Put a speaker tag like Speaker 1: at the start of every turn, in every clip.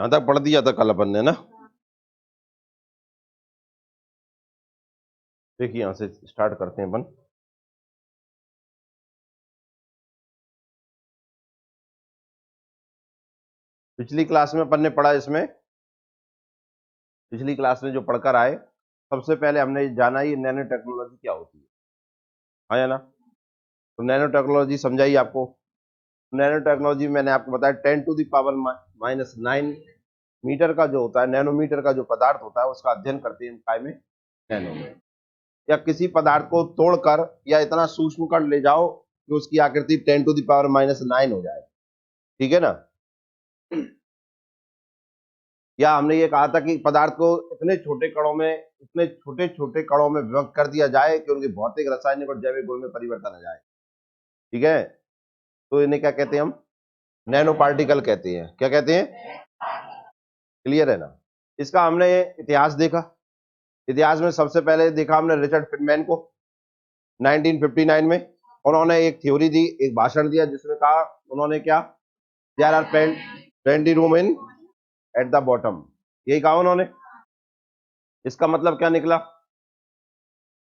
Speaker 1: यहां तक पढ़ दिया था कल अपन ने ना। देखिए यहां से स्टार्ट करते हैं अपन। पिछली क्लास में अपन ने पढ़ा, इसमें पिछली क्लास में जो पढ़कर आए, सबसे पहले हमने जाना ये नैनो टेक्नोलॉजी क्या होती है, हाँ या ना। तो नैनो टेक्नोलॉजी समझाइए आपको। नैनो टेक्नोलॉजी मैंने आपको बताया 10⁻⁹ मीटर का जो होता है, नैनोमीटर का जो पदार्थ होता है उसका अध्ययन करते हैं काय में, नैनो में। या किसी पदार्थ को तोड़कर या इतना सूक्ष्म कर ले जाओ कि उसकी आकृति 10⁻⁹ हो जाए, ठीक है ना। या हमने ये कहा था कि पदार्थ को इतने छोटे कणों में, इतने छोटे छोटे कणों में विभक्त कर दिया जाए कि उनके भौतिक, रासायनिक और जैविक गुण में परिवर्तन आ जाए, ठीक है। तो इन्हें क्या कहते हैं हम, नैनो पार्टिकल कहते हैं। क्या कहते हैं, क्लियर है ना। इसका हमने इतिहास देखा। इतिहास में सबसे पहले देखा हमने रिचर्ड फीडमैन को 1959 में। उन्होंने एक थ्योरी दी, एक भाषण दिया जिसमें कहा उन्होंने क्या, there are plenty room in at the bottom, यही कहा उन्होंने। इसका मतलब क्या निकला,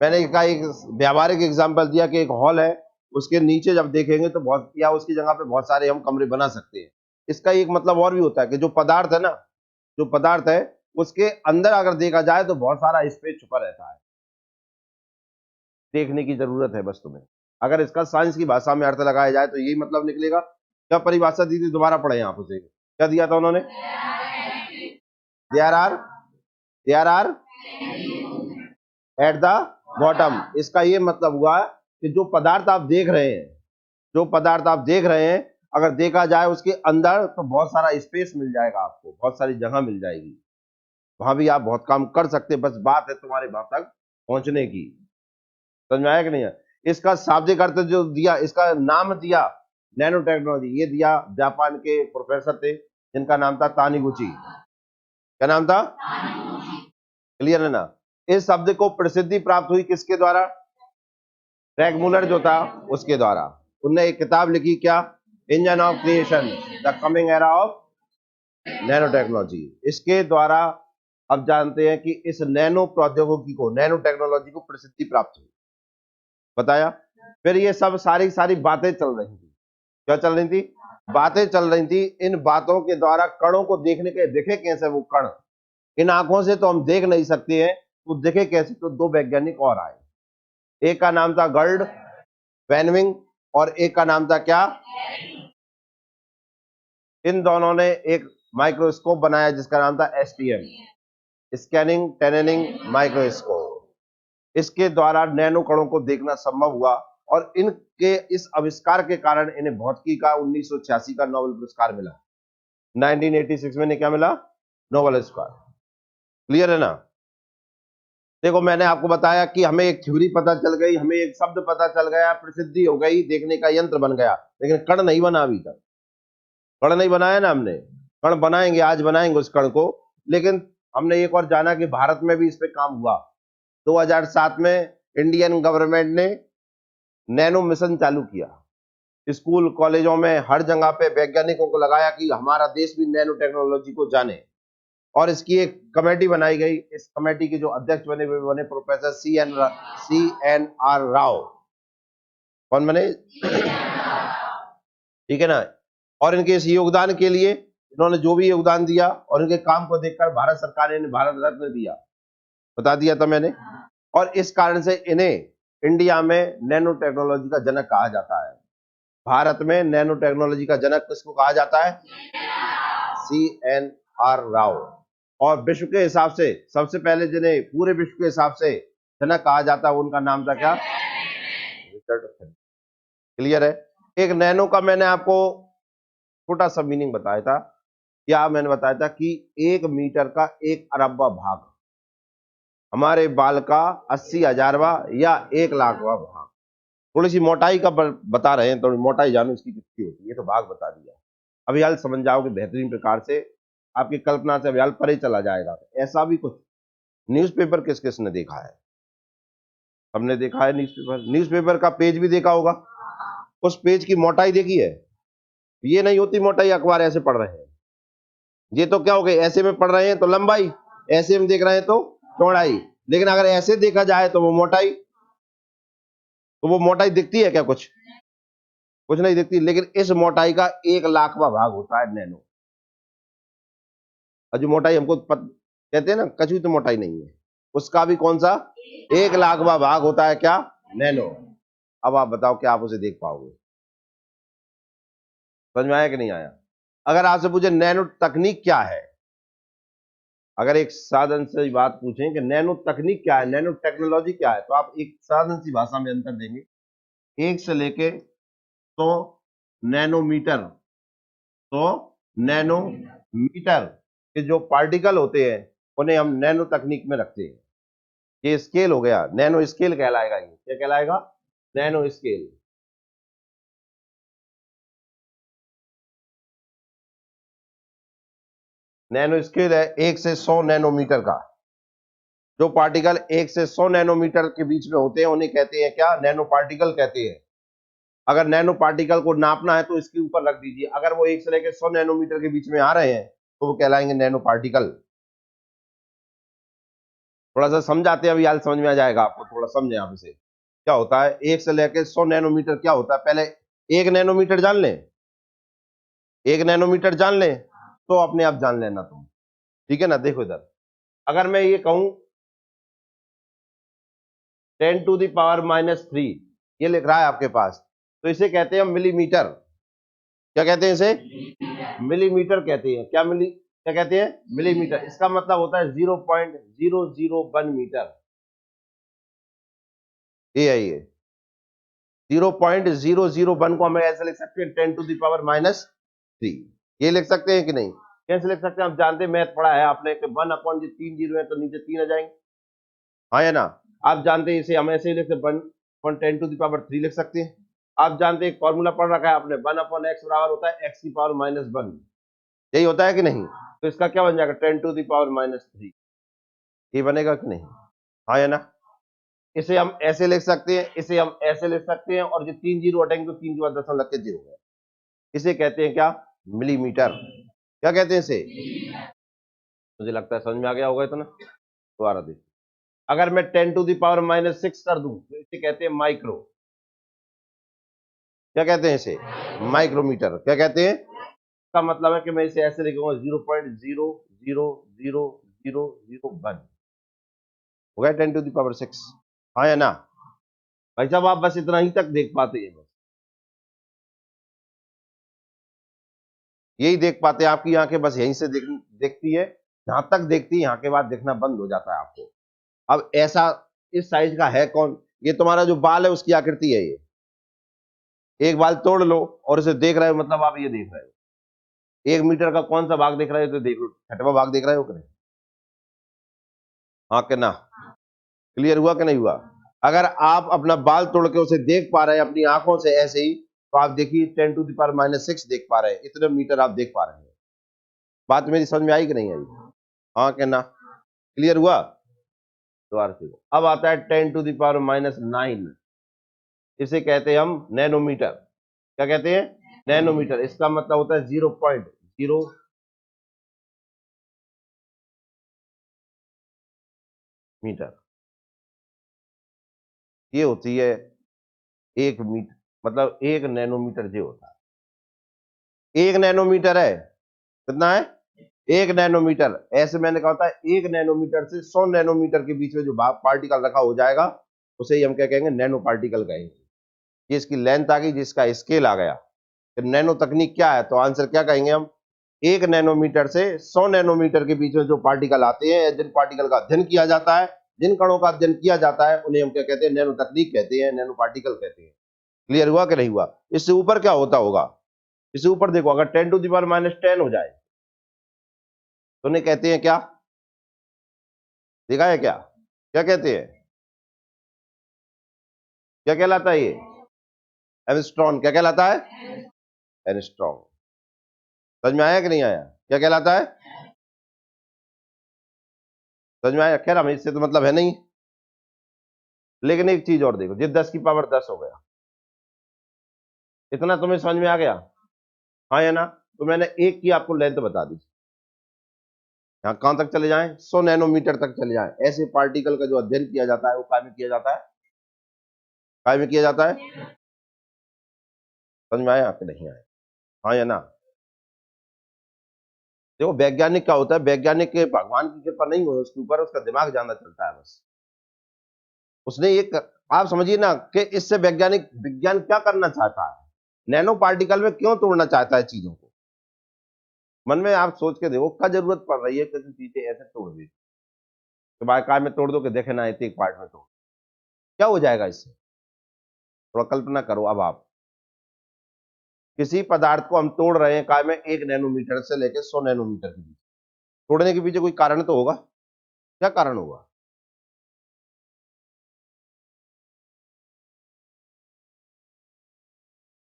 Speaker 1: मैंने इसका एक व्यावहारिक एग्जांपल दिया कि एक हॉल है, उसके नीचे जब देखेंगे तो बहुत, या उसकी जगह पे बहुत सारे हम कमरे बना सकते हैं। इसका एक मतलब और भी होता है कि जो पदार्थ है ना, जो पदार्थ है उसके अंदर अगर देखा जाए तो बहुत सारा स्पेस छुपा रहता है। देखने की जरूरत है बस तुम्हें। अगर इसका साइंस की भाषा में अर्थ लगाया जाए तो यही मतलब निकलेगा। क्या परिभाषा दी थी, दोबारा पढ़े आप उसे, क्या दिया था उन्होंने, there are at the bottom. इसका ये मतलब हुआ कि जो पदार्थ आप देख रहे हैं, जो पदार्थ आप देख रहे हैं, अगर देखा जाए उसके अंदर तो बहुत सारा स्पेस मिल जाएगा आपको, बहुत सारी जगह मिल जाएगी, वहां भी आप बहुत काम कर सकते हैं। बस बात है तुम्हारे वहां तक पहुंचने की। समझ में आया कि नहीं है। इसका शाब्दिक अर्थ जो दिया, इसका नाम दिया नैनो टेक्नोलॉजी, ये दिया जापान के प्रोफेसर थे जिनका नाम था तानीगुची। क्या नाम था, क्लियर है ना। इस शब्द को प्रसिद्धि प्राप्त हुई किसके द्वारा, रैगमुलर जो था उसके द्वारा। उनने एक किताब लिखी, क्या, engine of creation, the coming era of nano technology. इसके द्वारा अब जानते हैं कि इस नैनो प्रौद्योगिकी को, नैनो टेक्नोलॉजी को प्रसिद्धि प्राप्त हुई, बताया। फिर ये सब सारी बातें चल रही थी, क्या चल रही थी, बातें चल रही थी। इन बातों के द्वारा कणों को देखने के, देखे कैसे वो कण, इन आंखों से तो हम देख नहीं सकते हैं, तो देखे कैसे, तो दो वैज्ञानिक और आए। एक का नाम था गर्ड वैनविंग और एक का नाम था क्या, इन दोनों ने एक माइक्रोस्कोप बनाया जिसका नाम था एसटीएम, स्कैनिंग टनलिंग माइक्रोस्कोप। इसके द्वारा नैनो कणों को देखना संभव हुआ और इनके इस आविष्कार के कारण इन्हें भौतिकी का 1986 का नोबेल पुरस्कार मिला। 1986 में क्या मिला, नोबेल पुरस्कार, क्लियर है ना। देखो मैंने आपको बताया कि हमें एक थ्योरी पता चल गई, हमें एक शब्द पता चल गया, प्रसिद्धि हो गई, देखने का यंत्र बन गया, लेकिन कण नहीं बना अभी तक। कण नहीं बनाया ना हमने, कण बनाएंगे, आज बनाएंगे उस कण को। लेकिन हमने एक और जाना कि भारत में भी इस पे काम हुआ। 2007 में इंडियन गवर्नमेंट ने नैनो मिशन चालू किया, स्कूल कॉलेजों में हर जगह पे वैज्ञानिकों को लगाया कि हमारा देश भी नैनो टेक्नोलॉजी को जाने, और इसकी एक कमेटी बनाई गई। इस कमेटी के जो अध्यक्ष बने हुए बने प्रोफेसर CNR राव। कौन बने, ठीक है ना। और इनके इस योगदान के लिए, इन्होंने जो भी योगदान दिया और इनके काम को देखकर भारत सरकार ने इन्हें भारत रत्न दिया, बता दिया था मैंने। और इस कारण से इन्हें इंडिया में नैनो टेक्नोलॉजी का जनक कहा जाता है। भारत में नैनो टेक्नोलॉजी का जनक किसको कहा जाता है, CNR राव। और विश्व के हिसाब से सबसे पहले जिन्हें पूरे विश्व के हिसाब से जनक कहा जाता है उनका नाम था क्या, रिचर्ड फीडमैन। क्लियर है। एक नैनो का मैंने आपको छोटा सा मीनिंग बताया था, क्या मैंने बताया था कि 1 मीटर का 1 अरबवा भाग, हमारे बाल का 80,000वां या 1,00,000वां भाग। थोड़ी सी मोटाई का बता रहे हैं, थोड़ी मोटाई जानो इसकी कितनी होती है, ये तो भाग बता दिया। अभी हाल समझ जाओगे बेहतरीन प्रकार से, आपकी कल्पना से अभी हाल परे चला जाएगा। ऐसा भी कुछ न्यूज़पेपर किस किस ने देखा है, हमने देखा है न्यूज़पेपर, न्यूज़पेपर का पेज भी देखा होगा, उस पेज की मोटाई देखी है, ये नहीं होती मोटाई अखबार ऐसे पढ़ रहे हैं, ये तो क्या हो गई, ऐसे में पढ़ रहे हैं तो लंबाई, ऐसे में देख रहे हैं तो चौड़ाई। लेकिन अगर ऐसे देखा जाए तो वो मोटाई, तो वो मोटाई दिखती है क्या? कुछ नहीं दिखती। लेकिन इस मोटाई का 1,00,000वां भाग होता है नैनो। और जो मोटाई हमको कहते हैं ना, कछु तो मोटाई नहीं है, उसका भी कौन सा 1,00,000वां भाग होता है क्या? नैनो। अब आप बताओ क्या आप उसे देख पाओगे? समझ में आया कि नहीं आया? अगर आपसे पूछे नैनो तकनीक क्या है, अगर एक साधारण सी बात पूछें कि नैनो तकनीक क्या है, नैनो टेक्नोलॉजी क्या है, तो आप एक साधारण सी भाषा में अंतर देंगे। 1 से लेके 100 नैनोमीटर, तो नैनोमीटर के जो पार्टिकल होते हैं उन्हें हम नैनो तकनीक में रखते हैं। ये स्केल हो गया, नैनो स्केल कहलाएगा। ये क्या कहलाएगा? Nano scale. नैनो स्केल है 1 से 100 नैनोमीटर का। जो पार्टिकल 1 से 100 नैनोमीटर के बीच में होते हैं उन्हें कहते हैं क्या? नैनो पार्टिकल कहते हैं। अगर नैनो पार्टिकल को नापना है तो इसके ऊपर रख दीजिए, अगर वो 1 से लेकर 100 नैनोमीटर के बीच में आ रहे हैं तो वो कहलाएंगे नैनो पार्टिकल। थोड़ा सा समझाते हैं, अभी हाल समझ में आ जाएगा आपको, थोड़ा समझे आप इसे। क्या होता है 1 से लेकर 100 नैनोमीटर? क्या होता है पहले 1 नैनोमीटर जान लें, 1 नैनोमीटर जान लें तो अपने आप जान लेना तुम, ठीक है ना? देखो इधर, अगर मैं ये कहूं 10⁻³ ये लिख रहा है आपके पास, तो इसे कहते हैं मिलीमीटर। क्या कहते हैं इसे? मिलीमीटर कहते हैं। क्या कहते हैं? मिलीमीटर। इसका मतलब होता है 0.001 मीटर। ये है ये 0.001 को हम ऐसे लिख सकते हैं 10⁻³ ये लिख सकते हैं कि नहीं? कैसे लिख सकते हैं? आप जानते हैं, मैथ पढ़ा है आपने कि 1 जो 3 जीरो है तो नीचे 3 आ जाएंगे, हाँ या ना? आप जानते हैं इसे हम ऐसे ही लिख सकते 1/10⁻³ लिख सकते हैं। आप जानते हैं एक फॉर्मूला पढ़ रखा है आपने, 1/x बराबर होता है x⁻⁻1। यही होता है कि नहीं? तो इसका क्या बन जाएगा? 10⁻³ ये बनेगा कि नहीं? हाँ या ना? इसे हम ऐसे लिख सकते हैं, इसे हम ऐसे लिख सकते हैं, और जो 3 जीरो हटेंगे तो 3 के बाद दशमलव लग के जीरो है। इसे कहते हैं क्या? मिलीमीटर। क्या कहते हैं इसे? मुझे लगता है समझ में आ गया होगा इतना। दोबारा देखिए, अगर मैं 10⁻⁻6 कर दूं तो इसे कहते हैं माइक्रो। क्या कहते हैं इसे? माइक्रोमीटर। क्या कहते हैं? इसका मतलब है कि मैं इसे ऐसे लिखूंगा 0.0000001 हो गया 10⁻6। हाँ या ना? भाई साहब आप बस इतना ही तक देख पाते हैं, बस यही देख पाते हैं। आपकी आंखें बस यहीं से देखती है, जहां तक देखती है, यहाँ के बाद देखना बंद हो जाता है आपको। अब ऐसा इस साइज का है कौन? ये तुम्हारा जो बाल है उसकी आकृति है ये। एक बाल तोड़ लो और इसे देख रहे हो, मतलब आप ये देख रहे हो। 1 मीटर का कौन सा भाग देख रहे हो? तो देख लो, छठवां भाग देख रहे हो कि नहीं? हाँ कि ना? क्लियर हुआ कि नहीं हुआ? अगर आप अपना बाल तोड़ के उसे देख पा रहे हैं अपनी आंखों से ऐसे ही, तो आप देखिए 10⁻⁻6 देख पा रहे हैं, इतने मीटर आप देख पा रहे हैं। बात मेरी समझ में आई कि नहीं आई? हाँ कि ना? क्लियर हुआ? दोबारा से अब आता है 10⁻⁹ इसे कहते हैं हम नैनोमीटर। क्या कहते हैं? नैनोमीटर। इसका मतलब होता है 0.0 मीटर। ये होती है 1 मीटर, मतलब 1 नैनोमीटर जो होता है 1 नैनोमीटर है। कितना है? 1 नैनोमीटर। ऐसे मैंने कहा था 1 नैनोमीटर से 100 नैनोमीटर के बीच में जो पार्टिकल रखा हो जाएगा उसे ही हम क्या कहेंगे? नैनो पार्टिकल कहेंगे। ये इसकी लेंथ आ गई, जिसका स्केल आ गया। तो नैनो तकनीक क्या है? तो आंसर क्या कहेंगे हम? 1 नैनोमीटर से 100 नैनोमीटर के बीच में जो पार्टिकल आते हैं, जिन पार्टिकल का अध्ययन किया जाता है, जिन कणों का अध्ययन किया जाता है, उन्हें हम क्या कहते हैं? नैनो तकनीक कहते हैं, नैनो पार्टिकल कहते हैं। क्लियर हुआ कि नहीं हुआ? इससे ऊपर क्या होता होगा? इससे ऊपर देखो, अगर 10⁻10 हो जाए तो उन्हें कहते हैं क्या? देखा है क्या? क्या कहते हैं? क्या कहलाता है ये? एंगस्ट्रॉन। क्या कहलाता है? एंगस्ट्रॉन। समझ में आया कि नहीं आया? क्या कहलाता है? समझ में आया? खैर हमें इससे तो मतलब है नहीं, लेकिन एक चीज और देखो, ये 10⁻10 हो गया। इतना तुम्हें समझ में आ गया? हाँ या ना? तो मैंने एक की आपको लेंथ बता दी। यहाँ कहां तक चले जाएं, 100 नैनोमीटर तक चले जाएं। ऐसे पार्टिकल का जो अध्ययन किया जाता है वो काय में किया जाता है, काय में किया जाता है। समझ में आया कि नहीं आया, हाँ या ना। देखो वैज्ञानिक क्या होता है, वैज्ञानिक के भगवान की कृपा नहीं हो उसके ऊपर, उसका दिमाग ज्यादा चलता है बस। उसने एक, आप समझिए ना कि इससे वैज्ञानिक, विज्ञान क्या करना चाहता है, नैनो पार्टिकल में क्यों तोड़ना चाहता है चीजों को। मन में आप सोच के देखो, क्या जरूरत पड़ रही है किसी चीजें ऐसे तोड़ दी, तो भाई काय में तोड़ दो कि देखे ना एक पार्ट में तोड़, क्या हो जाएगा इससे। थोड़ा कल्पना करो अब आप, किसी पदार्थ को हम तोड़ रहे हैं काय में, 1 नैनोमीटर से लेकर 100 नैनोमीटर के बीच, तोड़ने के पीछे कोई कारण तो होगा, क्या कारण होगा।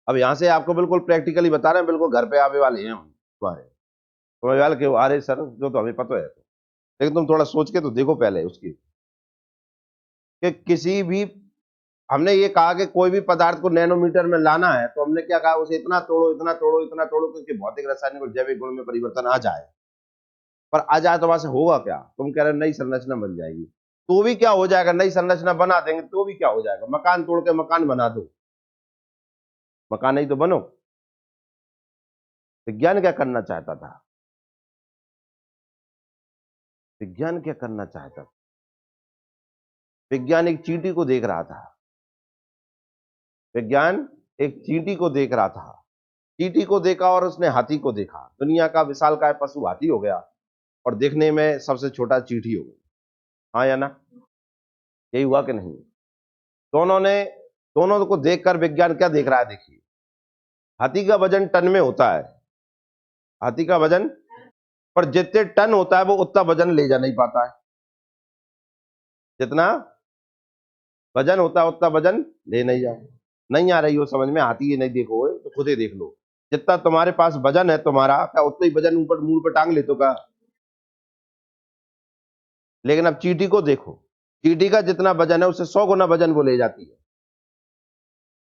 Speaker 1: अब यहां से आपको बिल्कुल प्रैक्टिकली बता रहे हैं, बिल्कुल घर पे आने वाले हैं हम तुम्हारे, तुम्हारे वाले के अरे सर जो तो हमें पता है, लेकिन तुम थोड़ा सोच के तो देखो पहले उसकी, कि किसी भी, हमने ये कहा कि कोई भी पदार्थ को नैनोमीटर में लाना है, तो हमने क्या कहा, उसे इतना तोड़ो इतना तोड़ो इतना तोड़ो कि उसके भौतिक रासायनिक और जैविक गुण में परिवर्तन आ जाए। पर आ जाए तो वहां से होगा क्या, तुम कह रहे नई संरचना बन जाएगी, तो भी क्या हो जाएगा, नई संरचना बना देंगे तो भी क्या हो जाएगा, मकान तोड़ के मकान बना दो, मकान ही तो बनो। विज्ञान क्या करना चाहता था, विज्ञान क्या करना चाहता था, विज्ञान एक चींटी को देख रहा था, विज्ञान एक चींटी को देख रहा था, चींटी को देखा और उसने हाथी को देखा, दुनिया का विशालकाय पशु हाथी हो गया और देखने में सबसे छोटा चींटी हो गई, हाँ या ना, यही हुआ कि नहीं। दोनों ने, दोनों को देखकर विज्ञान क्या देख रहा है, देखिए हाथी का वजन टन में होता है, हाथी का वजन, पर जितने टन होता है वो उतना वजन ले जा नहीं पाता है, जितना वजन होता है उतना वजन ले नहीं जा, नहीं आ रही हो समझ में, हाथी ये नहीं देखो तो खुद ही देख लो, जितना तुम्हारे पास वजन है तुम्हारा, क्या उतना ही वजन ऊपर मुंह पे टांग ले तो का। लेकिन अब चींटी को देखो, चींटी का जितना वजन है उससे 100 गुना वजन वो ले जाती है,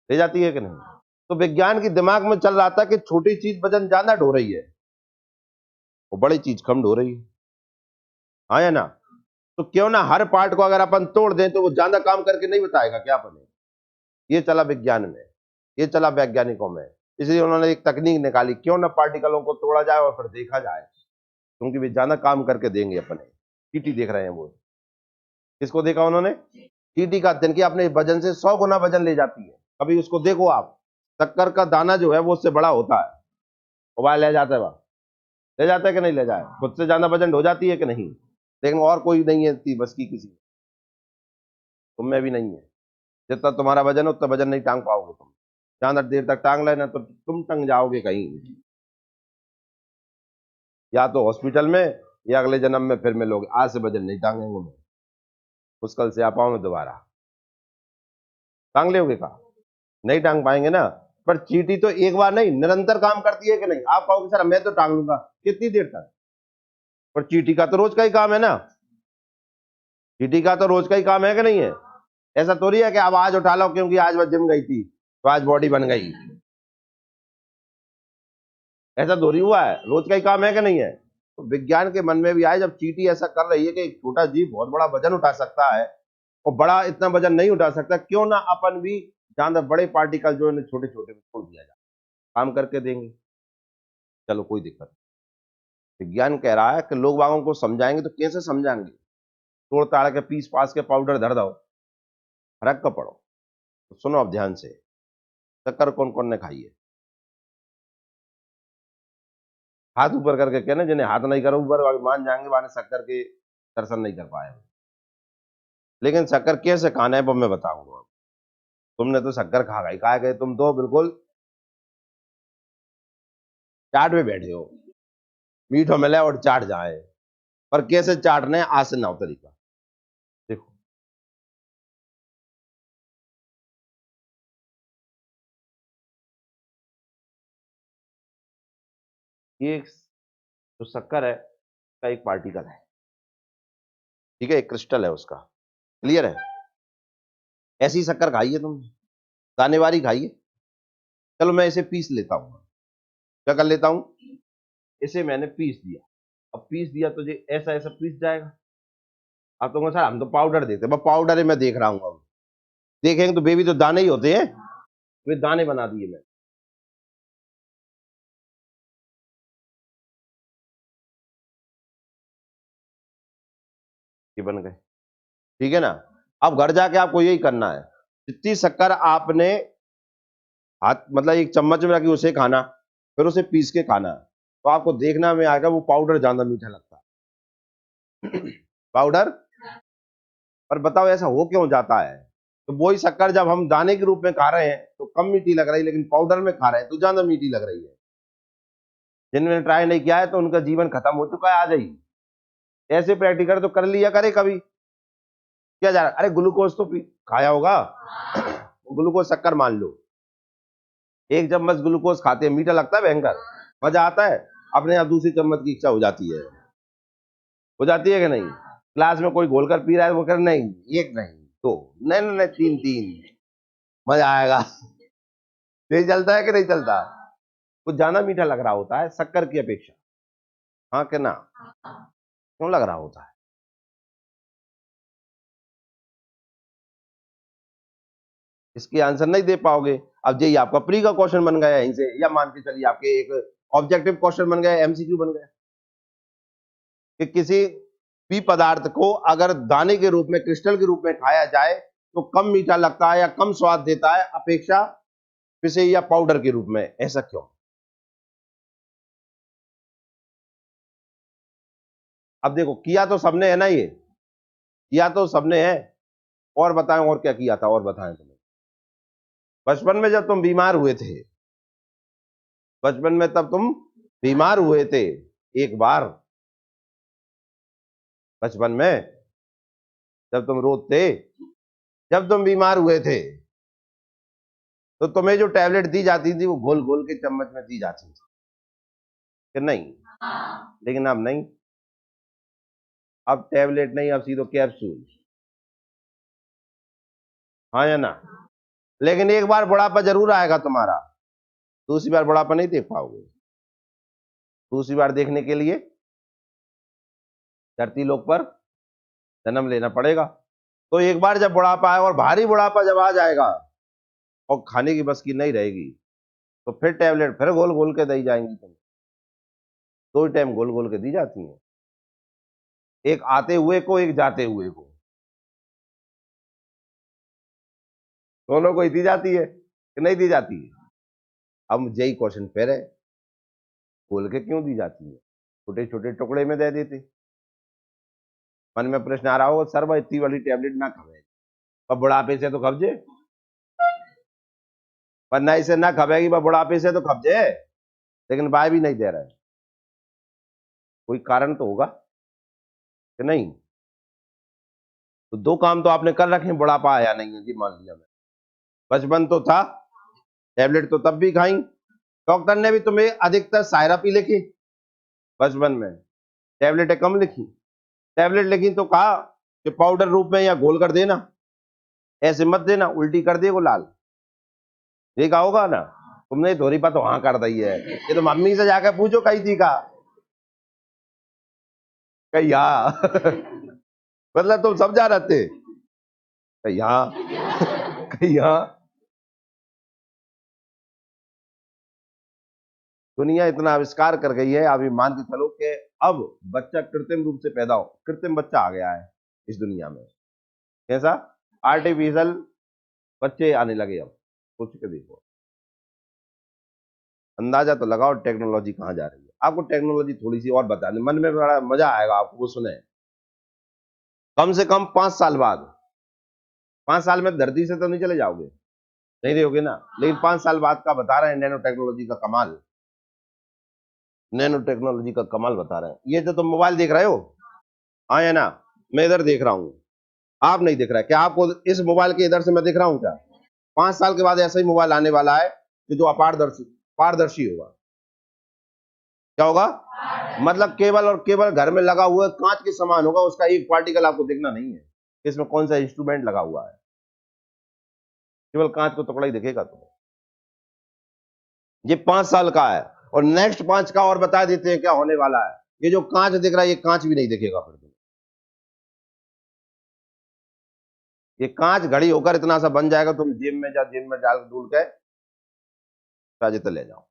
Speaker 1: ले जाती है कि नहीं। तो विज्ञान के दिमाग में चल रहा था कि छोटी चीज वजन ज्यादा ढो रही है, वो बड़ी चीज कम ढो रही है, हाँ या ना। तो क्यों ना हर पार्ट को अगर अपन तोड़ दें तो वो ज्यादा काम करके नहीं बताएगा क्या अपने। ये चला विज्ञान में, ये चला वैज्ञानिकों में, इसलिए उन्होंने एक तकनीक निकाली, क्यों ना पार्टिकलों को तोड़ा जाए और फिर देखा जाए, क्योंकि वे ज्यादा काम करके देंगे अपने। चींटी देख रहे हैं वो, किसको देखा उन्होंने, चींटी का अध्ययन किया, अपने वजन से 100 गुना वजन ले जाती है। कभी उसको देखो आप, शक्कर का दाना जो है वो उससे बड़ा होता है, वो वहां ले जाता है, वहां ले जाता है कि नहीं ले जाए, खुद से ज्यादा वजन हो जाती है कि नहीं। लेकिन और कोई नहीं है इतनी बस की किसी, तुम में भी नहीं है, जितना तुम्हारा वजन है उतना वजन नहीं टांग पाओगे तुम, ज्यादा देर तक टांग लेना तो तुम टंग जाओगे कहीं, या तो हॉस्पिटल में या अगले जन्म में फिर मिलोगे, आज से वजन नहीं टांगेंगे मैं, मुश्किल से आ पाऊंगे दोबारा, टांग लोगे का, नहीं टांग पाएंगे ना। पर चींटी तो एक बार नहीं निरंतर काम करती है कि नहीं, आप कहोगे सर मैं तो टांग लूंगा, कितनी देर तक, पर चींटी का तो रोज का ही काम है ना, चींटी का तो रोज का ही काम है कि नहीं है। ऐसा थोड़ी है कि आप आज उठा लो क्योंकि आज वह जिम गई थी तो आज बॉडी बन गई, ऐसा थोड़ी हुआ है, रोज का ही काम है कि नहीं है। तो विज्ञान के मन में भी आए, जब चींटी ऐसा कर रही है कि एक छोटा जीव बहुत बड़ा वजन उठा सकता है और बड़ा इतना वजन नहीं उठा सकता, क्यों ना अपन भी ज्यादा बड़े पार्टिकल जो है छोटे छोटे में छोड़ दिया जाए, काम करके देंगे, चलो कोई दिक्कत नहीं। विज्ञान कह रहा है कि लोग बागों को समझाएंगे तो कैसे समझाएंगे, तोड़ ताड़ के पीस पास के पाउडर धर दो, फर्क का पड़ो। तो सुनो अब ध्यान से, शक्कर कौन कौन ने खाई है, हाथ ऊपर करके कहना, जिन्हें हाथ नहीं करो ऊपर वाले मान जाएंगे माने शक्कर के दर्शन नहीं कर पाए। लेकिन शक्कर कैसे खाना है वो मैं बताऊंगा, तुमने तो शक्कर खा गई, कहा गए तुम तो बिल्कुल चाट में बैठे हो, मीठो मिले और चाट जाए, पर कैसे चाटने आज से नौ तरीका देखो। ये जो शक्कर है का एक पार्टिकल है, ठीक है, एक क्रिस्टल है उसका, क्लियर है। ऐसी शक्कर खाई है तुमने, दाने वाली खाई है, चलो मैं इसे पीस लेता हूँ, क्या कर लेता हूं, इसे मैंने पीस दिया, अब पीस दिया तो ये ऐसा ऐसा पीस जाएगा। अब तो सर हम तो पाउडर देते हैं, पाउडर ही मैं देख रहा हूँ। अब देखेंगे तो बेबी तो दाने ही होते हैं, वे दाने बना दिए मैं। ये बन गए, ठीक है ना। अब घर जाके आपको यही करना है, जितनी शक्कर आपने हाथ मतलब एक चम्मच में रखी उसे खाना, फिर उसे पीस के खाना, तो आपको देखना में आएगा वो पाउडर ज्यादा मीठा लगता है। पाउडर। पर बताओ ऐसा हो क्यों जाता है? तो वही शक्कर जब हम दाने के रूप में खा रहे हैं तो कम मीठी लग रही है, लेकिन पाउडर में खा रहे हैं तो ज्यादा मीठी लग रही है। जिन्होंने ट्राई नहीं किया है तो उनका जीवन खत्म हो चुका है आज ही। ऐसे प्रैक्टिकल तो कर लिया करे कभी। क्या जा रहा, अरे ग्लूकोज तो खाया होगा। ग्लूकोज शक्कर मान लो, एक चम्मच ग्लूकोज खाते हैं, मीठा लगता है भयंकर, मजा आता है, अपने आप दूसरी चम्मच की इच्छा हो जाती है कि नहीं? क्लास में कोई घोलकर पी रहा है, वो कर नहीं एक नहीं दो, नहीं नहीं नहीं, तीन तीन, मजा आएगा। नहीं चलता है कि नहीं चलता? कुछ ज्यादा मीठा लग रहा होता है शक्कर की अपेक्षा, हाँ कि ना? क्यों लग रहा होता है? इसकी आंसर नहीं दे पाओगे। अब यही आपका प्री का क्वेश्चन बन गया यहीं से, या मान के चलिए आपके एक ऑब्जेक्टिव क्वेश्चन बन गया, एमसीक्यू बन गया कि किसी भी पदार्थ को अगर दाने के रूप में, क्रिस्टल के रूप में खाया जाए तो कम मीठा लगता है या कम स्वाद देता है अपेक्षा पिसे या पाउडर के रूप में, ऐसा क्यों? अब देखो किया तो सबने है ना, ये किया तो सबने है। और बताएं और क्या किया था, और बताएं तुम्हें। बचपन में जब तुम बीमार हुए थे, बचपन में तब तुम बीमार हुए थे एक बार, बचपन में जब तुम रोते, जब तुम बीमार हुए थे तो तुम्हें जो टैबलेट दी जाती थी वो घोल घोल के चम्मच में दी जाती थी कि नहीं? लेकिन अब नहीं, अब टैबलेट नहीं, अब सीधो कैप्सूल, हाँ या ना? लेकिन एक बार बुढ़ापा जरूर आएगा तुम्हारा, दूसरी बार बुढ़ापा नहीं देख पाओगे। दूसरी बार देखने के लिए धरती लोक पर जन्म लेना पड़ेगा। तो एक बार जब बुढ़ापा आए और भारी बुढ़ापा जब आ जाएगा और खाने की बस की नहीं रहेगी, तो फिर टैबलेट फिर गोल गोल के दी जाएंगी तुम्हें। दो ही टाइम गोल गोल के दी जाती हैं, एक आते हुए को, एक जाते हुए को, दोनों को ही दी जाती है कि नहीं दी जाती है? अब यही क्वेश्चन फिर है, खोल के क्यों दी जाती है? छोटे छोटे टुकड़े में दे देते। मन में प्रश्न आ रहा होगा, सर भाई इतनी वाली टैबलेट ना खबे, पर बुढ़ापे से तो कब्जे, पर नहीं से ना खबेगी, पर बुढ़ापे से तो कब्जे, लेकिन भाई भी नहीं दे रहा है। कोई कारण तो होगा कि नहीं? तो दो काम तो आपने कर रखे, बुढ़ापा आया नहीं है जी, मान लिया मैं। बचपन तो था, टैबलेट तो तब भी खाई, डॉक्टर ने भी तुम्हें अधिकतर सायरापी लिखी बचपन में, टैबलेटें कम लिखी। टैबलेट लिखी तो कहा कि पाउडर रूप में या घोल कर देना, ऐसे मत देना, उल्टी कर देगा लाल, देखा होगा ना? तुमने थोड़ी पा तो हाँ कर दी है, ये तो मम्मी से जाकर पूछो कही थी का, कही हाँ। मतलब तुम समझा रहते, कही हाँ, कही हाँ। दुनिया इतना आविष्कार कर गई है, अभी मान के चलो कि अब बच्चा कृत्रिम रूप से पैदा हो, कृत्रिम बच्चा आ गया है इस दुनिया में। कैसा? आर्टिफिशियल बच्चे आने लगे। अब सोच के देखो, अंदाजा तो लगाओ टेक्नोलॉजी कहाँ जा रही है। आपको टेक्नोलॉजी थोड़ी सी और बता दें, मन में बड़ा मजा आएगा आपको वो सुने। कम से कम 5 साल बाद, 5 साल में धरती से तो नहीं चले जाओगे, नहीं रहोगे ना, लेकिन 5 साल बाद का बता रहे हैं नैनो टेक्नोलॉजी का कमाल, नैनो टेक्नोलॉजी का कमाल बता रहे हैं। ये जो तुम मोबाइल देख रहे हो, हाँ या ना? मैं इधर देख रहा हूँ, आप नहीं दिख रहा है क्या? आपको इस मोबाइल के इधर से मैं दिख रहा हूँ क्या? 5 साल के बाद ऐसा ही मोबाइल आने वाला है कि जो अपारदर्शी, पारदर्शी होगा। क्या होगा? मतलब केवल और केवल घर में लगा हुआ कांच के समान होगा, उसका एक पार्टिकल आपको दिखना नहीं है इसमें कौन सा इंस्ट्रूमेंट लगा हुआ है, केवल कांच को टुकड़ा ही दिखेगा तुम्हें। ये 5 साल का है, और नेक्स्ट 5 का और बता देते हैं क्या होने वाला है। ये जो कांच दिख रहा है ये कांच भी नहीं दिखेगा फिर तुम्हें। ये कांच घड़ी होकर इतना सा बन जाएगा, तुम जेब में डाल डूल के चाहे तो ले जाओ।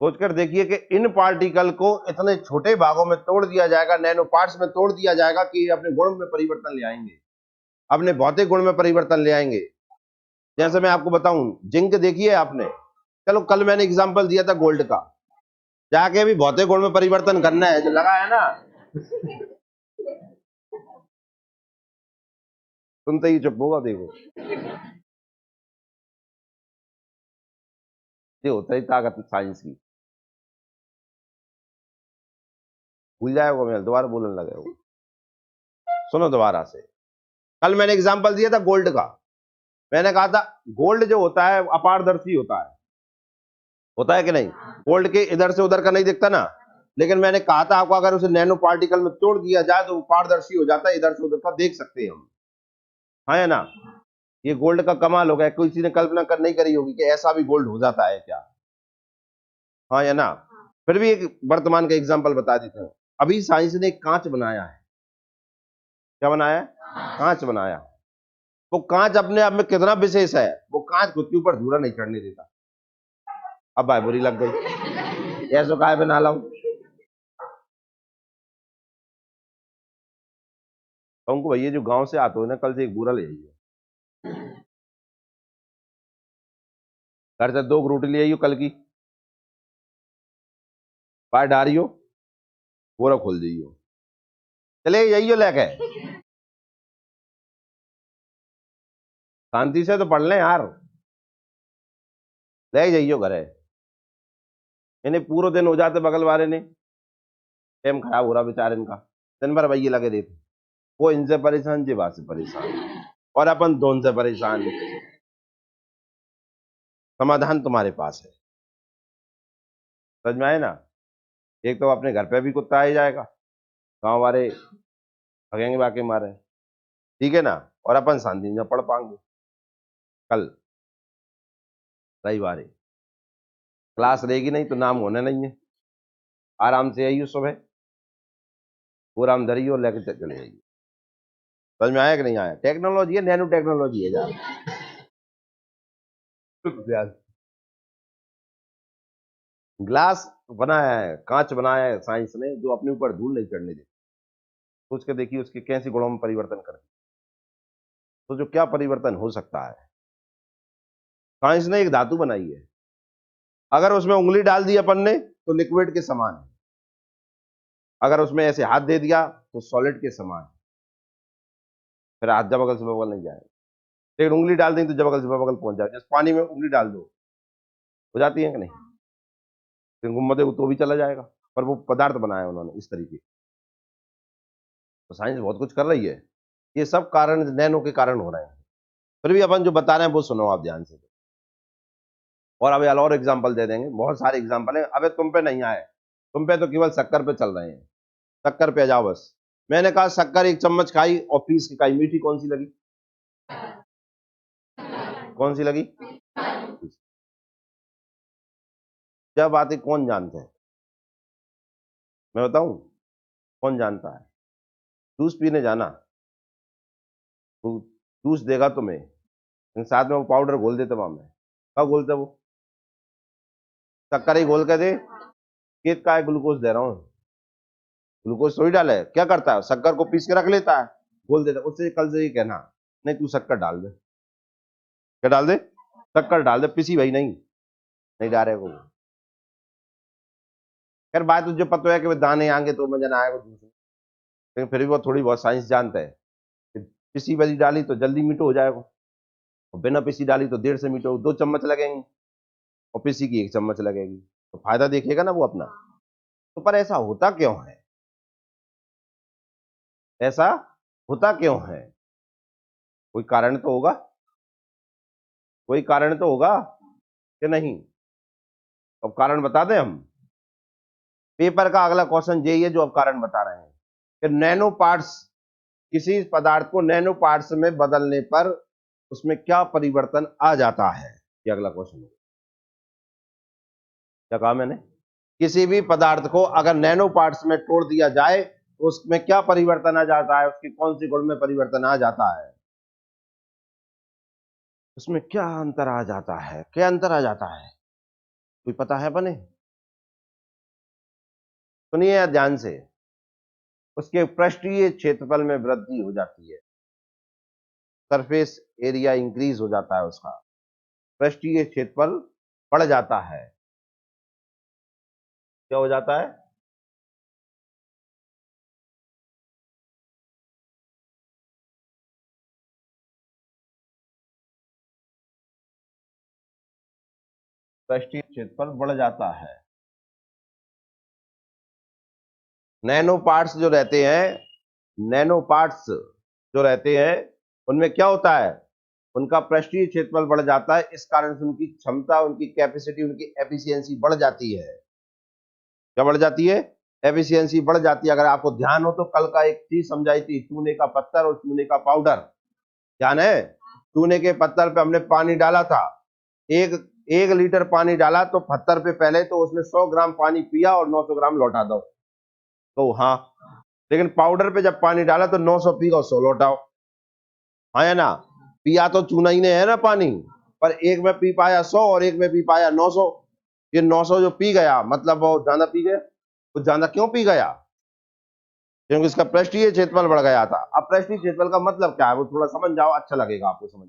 Speaker 1: सोचकर देखिए कि इन पार्टिकल को इतने छोटे भागों में तोड़ दिया जाएगा, नैनो पार्ट्स में तोड़ दिया जाएगा कि ये अपने गुण में परिवर्तन ले आएंगे, अपने भौतिक गुण में परिवर्तन ले आएंगे। जैसे मैं आपको बताऊं, जिंक देखिए आपने, चलो कल मैंने एग्जांपल दिया था गोल्ड का, जाके भी भौतिक गुण में परिवर्तन करना है, जो लगा है ना सुनते ही चुप होगा। देखो ये होता ही ताकत साइंस की। भूल जाएगा, मैं दोबारा बोलने लगे हो। सुनो दोबारा से, कल मैंने एग्जांपल दिया था गोल्ड का। मैंने कहा था गोल्ड जो होता है अपारदर्शी होता है कि नहीं? गोल्ड के इधर से उधर का नहीं दिखता ना, लेकिन मैंने कहा था आपको अगर उसे नैनो पार्टिकल में तोड़ दिया जाए तो वो पारदर्शी हो जाता है, इधर से उधर का देख सकते हैं हम। हाँ या ना? ये गोल्ड का कमाल हो गया, किसी ने कल्पना कर नहीं करी होगी कि ऐसा भी गोल्ड हो जाता है क्या। हाँ या ना? फिर भी एक वर्तमान का एग्जाम्पल बता देते हैं। अभी साइंस ने एक कांच बनाया है। क्या बनाया है? कांच बनाया। वो कांच अपने आप में कितना विशेष है, वो कांच खुद के ऊपर धूरा नहीं चढ़ने देता। अब भाई बुरी लग गई, ऐसा काय बना लाऊं? उनको भैया जो गांव से आते हो ना, कल से एक बुरा ले आइए, घर से 2 रोटी ले आइयो कल की, बाहर डारियो, पूरा खोल जाइयो, चले जाइयो लेके। शांति से तो पढ़ लें यार, ले जाइयो घरे। इन्हें पूरे दिन हो जाते बगल वाले ने, टाइम खराब हो रहा बेचारे इनका, दिन भर भैया लगे देते, वो इनसे परेशान, जी बात से परेशान, और अपन दोनों से परेशान। समाधान तुम्हारे पास है, समझ में आए ना? एक तो अपने घर पे भी कुत्ता आ ही जाएगा, गांव वाले भगेंगे बाकी मारे, ठीक है ना? और अपन शांति में पढ़ पाएंगे। कल रविवार है, क्लास रहेगी नहीं तो नाम होने नहीं है, आराम से आइयो सुबह, पूरा हम धरियो लेके चले जाइए। समझ में आया कि नहीं आया? टेक्नोलॉजी है, नैनो टेक्नोलॉजी है यार। ग्लास बनाया है, कांच बनाया है साइंस ने, जो अपने ऊपर धूल नहीं चढ़ने देती। सोच के देखिए उसके कैसे गुणों में परिवर्तन कर, तो जो क्या परिवर्तन हो सकता है। साइंस ने एक धातु बनाई है, अगर उसमें उंगली डाल दी अपन ने तो लिक्विड के समान है, अगर उसमें ऐसे हाथ दे दिया तो सॉलिड के समान है। फिर हाथ जब बगल से बगल नहीं जाएगा, लेकिन उंगली डाल देंगे तो जब बगल से बगल पहुंच जाए। जैसे पानी में उंगली डाल दो, हो जाती है कि नहीं? फिर गुम्मत तो भी चला जाएगा, पर वो पदार्थ बनाया उन्होंने इस तरीके। तो साइंस बहुत कुछ कर रही है, ये सब कारण नैनो के कारण हो रहे हैं। फिर भी अपन जो बता रहे हैं वो सुनो आप ध्यान से, और अभी और एग्जाम्पल दे देंगे, बहुत सारे एग्जाम्पल है। अबे तुम पे नहीं आए, तुम पे तो केवल शक्कर पे चल रहे हैं, शक्कर पे जाओ बस। मैंने कहा शक्कर 1 चम्मच खाई और पीस की खाई, मीठी कौन सी लगी? कौन सी लगी? क्या बात है, कौन जानते हैं? मैं बताऊं, कौन जानता है? जूस पीने जाना, तो जूस देगा तुम्हें, लेकिन साथ में वो पाउडर घोल देते वहां में। क्या घोलते वो? शक्कर ही घोल के दे, केक का है ग्लूकोज दे रहा हूँ, ग्लूकोज थोड़ी डाले, क्या करता है शक्कर को पीस के रख लेता है, घोल देता है। उससे कल से ये कहना नहीं तू शक्कर डाल दे, क्या डाल दे? शक्कर डाल दे, पिसी भाई नहीं, नहीं डालेगा वो। खैर बात तुझे पता है कि दाने आएंगे तो मजा ना आएगा जूस में, लेकिन फिर भी वो थोड़ी बहुत साइंस जानता है कि पिसी वाली डाली तो जल्दी मीठो हो जाएगा, और बिना पिसी डाली तो देर से मीठो, 2 चम्मच लगेंगे, और पिसी की 1 चम्मच लगेगी, तो फायदा देखेगा ना वो अपना। तो पर ऐसा होता क्यों है? ऐसा होता क्यों है? कोई कारण तो होगा, कोई कारण तो होगा कि नहीं? अब कारण बता दें हम। पेपर का अगला क्वेश्चन यही है जो अब कारण बता रहे हैं, कि नैनो पार्ट्स, किसी पदार्थ को नैनो पार्ट्स में बदलने पर उसमें क्या परिवर्तन आ जाता है, ये अगला क्वेश्चन है। क्या कहा मैंने? किसी भी पदार्थ को अगर नैनो पार्ट्स में तोड़ दिया जाए तो उसमें क्या परिवर्तन आ जाता है, उसकी कौन सी गुण में परिवर्तन आ जाता है, उसमें क्या अंतर आ जाता है, क्या अंतर आ जाता है, कोई पता है बने? सुनिए ध्यान से। उसके पृष्ठीय क्षेत्रफल में वृद्धि हो जाती है, सरफेस एरिया इंक्रीज हो जाता है, उसका पृष्ठीय क्षेत्रफल बढ़ जाता है। क्या हो जाता है? पृष्ठीय क्षेत्रफल बढ़ जाता है। नैनो पार्ट्स जो रहते हैं, नैनो पार्ट्स जो रहते हैं उनमें क्या होता है, उनका पृष्ठीय क्षेत्रफल बढ़ जाता है, इस कारण से उनकी क्षमता, उनकी कैपेसिटी, उनकी एफिशिएंसी बढ़ जाती है। क्या बढ़ जाती है? एफिशिएंसी बढ़ जाती है। अगर आपको ध्यान हो तो कल का एक चीज समझाई थी, चूने का पत्थर और चूने का पाउडर, ध्यान है? चूने के पत्थर पे हमने पानी डाला था, एक एक लीटर पानी डाला तो पत्थर पे पहले तो उसने 100 ग्राम पानी पिया और 900 ग्राम लौटा दो, तो हाँ। लेकिन पाउडर पे जब पानी डाला तो 900 पी और 100 लौटाओ, हाँ या ना? पिया तो चूना ही ने है ना पानी, पर एक में पी पाया 100 और एक में पी पाया 900। ये 900 जो पी गया मतलब वो ज्यादा पी गया। वो ज्यादा क्यों पी गया? क्योंकि इसका पृष्ठीय क्षेत्रफल बढ़ गया था। अब पृष्ठीय क्षेत्रफल का मतलब क्या है वो थोड़ा समझ जाओ, अच्छा लगेगा आपको समझ।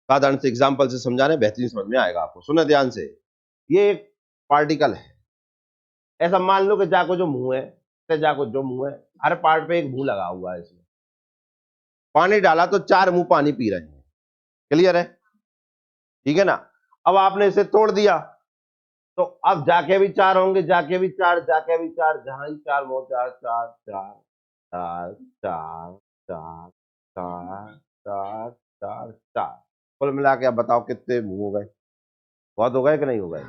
Speaker 1: साधारण से एग्जाम्पल से समझाने बेहतरीन समझ में आएगा आपको। सुने ध्यान से। ये एक पार्टिकल है, ऐसा मान लो कि जाको जो मुंह है, जाको जो मुंह है, हर पार्ट पे एक मुंह लगा हुआ है, इसमें पानी डाला तो 4 मुंह पानी पी रहे हैं। क्लियर है? ठीक है ना? अब आपने इसे तोड़ दिया तो अब जाके भी 4 होंगे, जाके भी 4, जाके भी 4, जहां ही 4 मुंह, 4 4 4 4 4 4 4 4 4 4, कुल मिला के अब बताओ कितने मुंह हो गए? बहुत हो गए कि नहीं हो गए?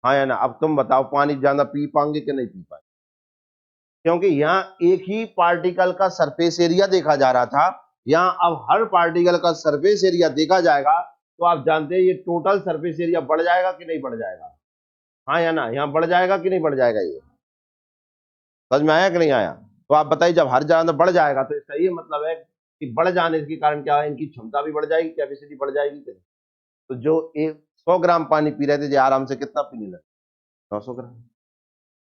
Speaker 1: हाँ या ना? अब तुम बताओ पानी ज्यादा पी पाएंगे कि नहीं पी पाएंगे? क्योंकि यहाँ एक ही पार्टिकल का सरफेस एरिया देखा जा रहा था, यहाँ अब हर पार्टिकल का सरफेस एरिया देखा जाएगा, तो आप जानते हैं ये टोटल सरफेस एरिया बढ़ जाएगा कि नहीं बढ़ जाएगा? हाँ या ना? यहाँ बढ़ जाएगा कि नहीं बढ़ जाएगा? ये समझ में आया कि नहीं आया? तो आप बताइए, जब हर जगह बढ़ जाएगा तो इसका ये मतलब है कि बढ़ जाने के कारण क्या है, इनकी क्षमता भी बढ़ जाएगी, कैपेसिटी बढ़ जाएगी कि नहीं? तो जो एक 100 ग्राम पानी पी रहे थे, जो आराम से कितना पीने लगे? 900 ग्राम।